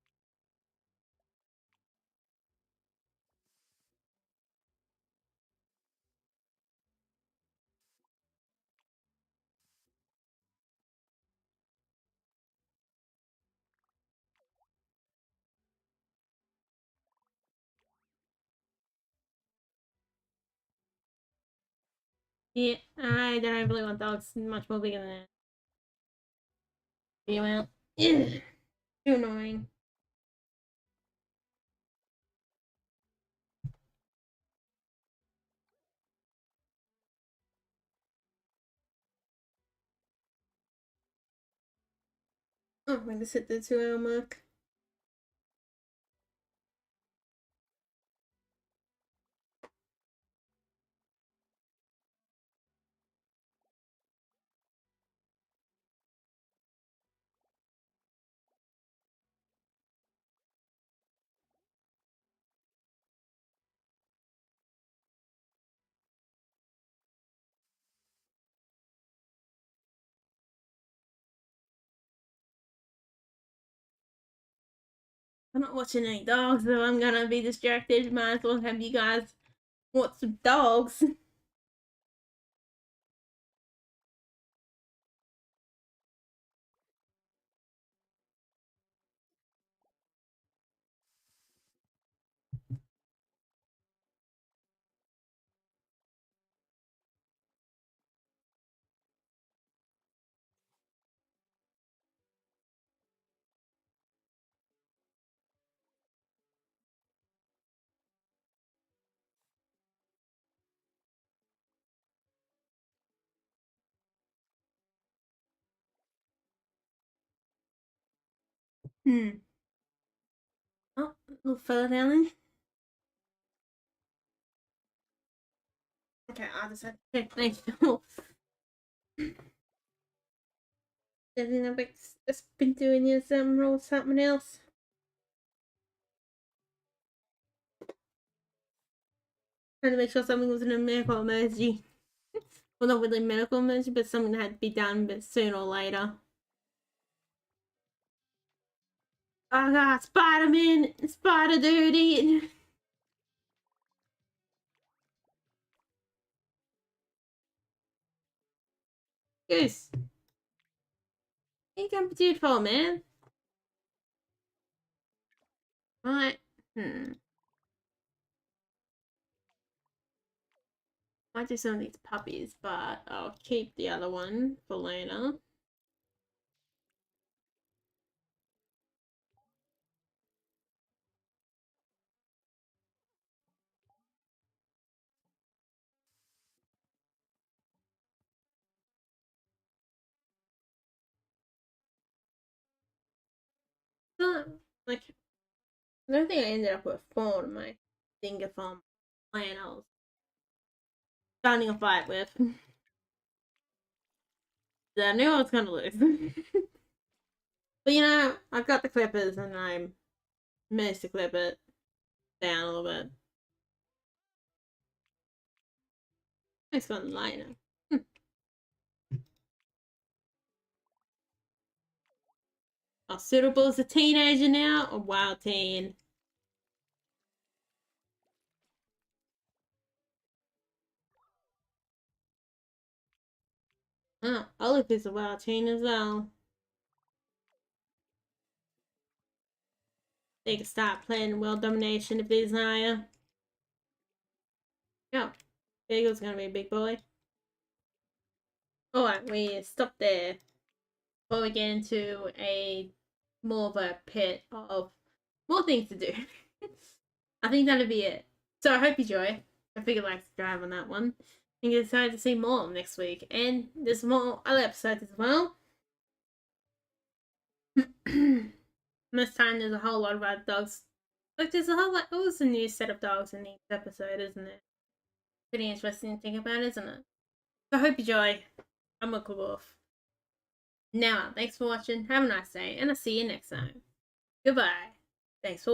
S1: Yeah, I don't really want dogs much more bigger than that. Yeah, well, too annoying. Oh, I just hit the 2 hour mark. I'm not watching any dogs, so I'm gonna be distracted. Might as well have you guys watch some dogs. Oh, a little further down there. Okay, I just had to check next door. Doesn't have just been doing his or something else. Trying to make sure something was in a medical emergency. Well, not really medical emergency, but something that had to be done, but sooner or later. Oh god, Spider-Man! Spider Duty! Goose! What are you going to do for, man? Right. Might do some of these puppies, but I'll keep the other one for later. Like, I don't think I ended up with 4 on my Dingo farm plan I was starting a fight with. I knew I was gonna lose. But you know, I got the clippers and I managed to clip it down a little bit. Nice one liner. Are suitable as a teenager now or wild teen? Oh, Olive is a wild teen as well. They can start playing world domination if they desire. Yeah, Bagel's gonna be a big boy. Alright, we stop there before we get into a more of a pit of more things to do. I think that'll be it. So I hope you enjoy. I figured like to drive on that one. And get excited to see more next week. And there's more other episodes as well. This time there's a whole lot of other dogs. Like there's a whole lot, it was a new set of dogs in each episode, isn't it? Pretty interesting to think about, isn't it? So I hope you enjoy. I'm Wobbledogs. Now, thanks for watching. Have a nice day, and I'll see you next time. Goodbye. Thanks for watching.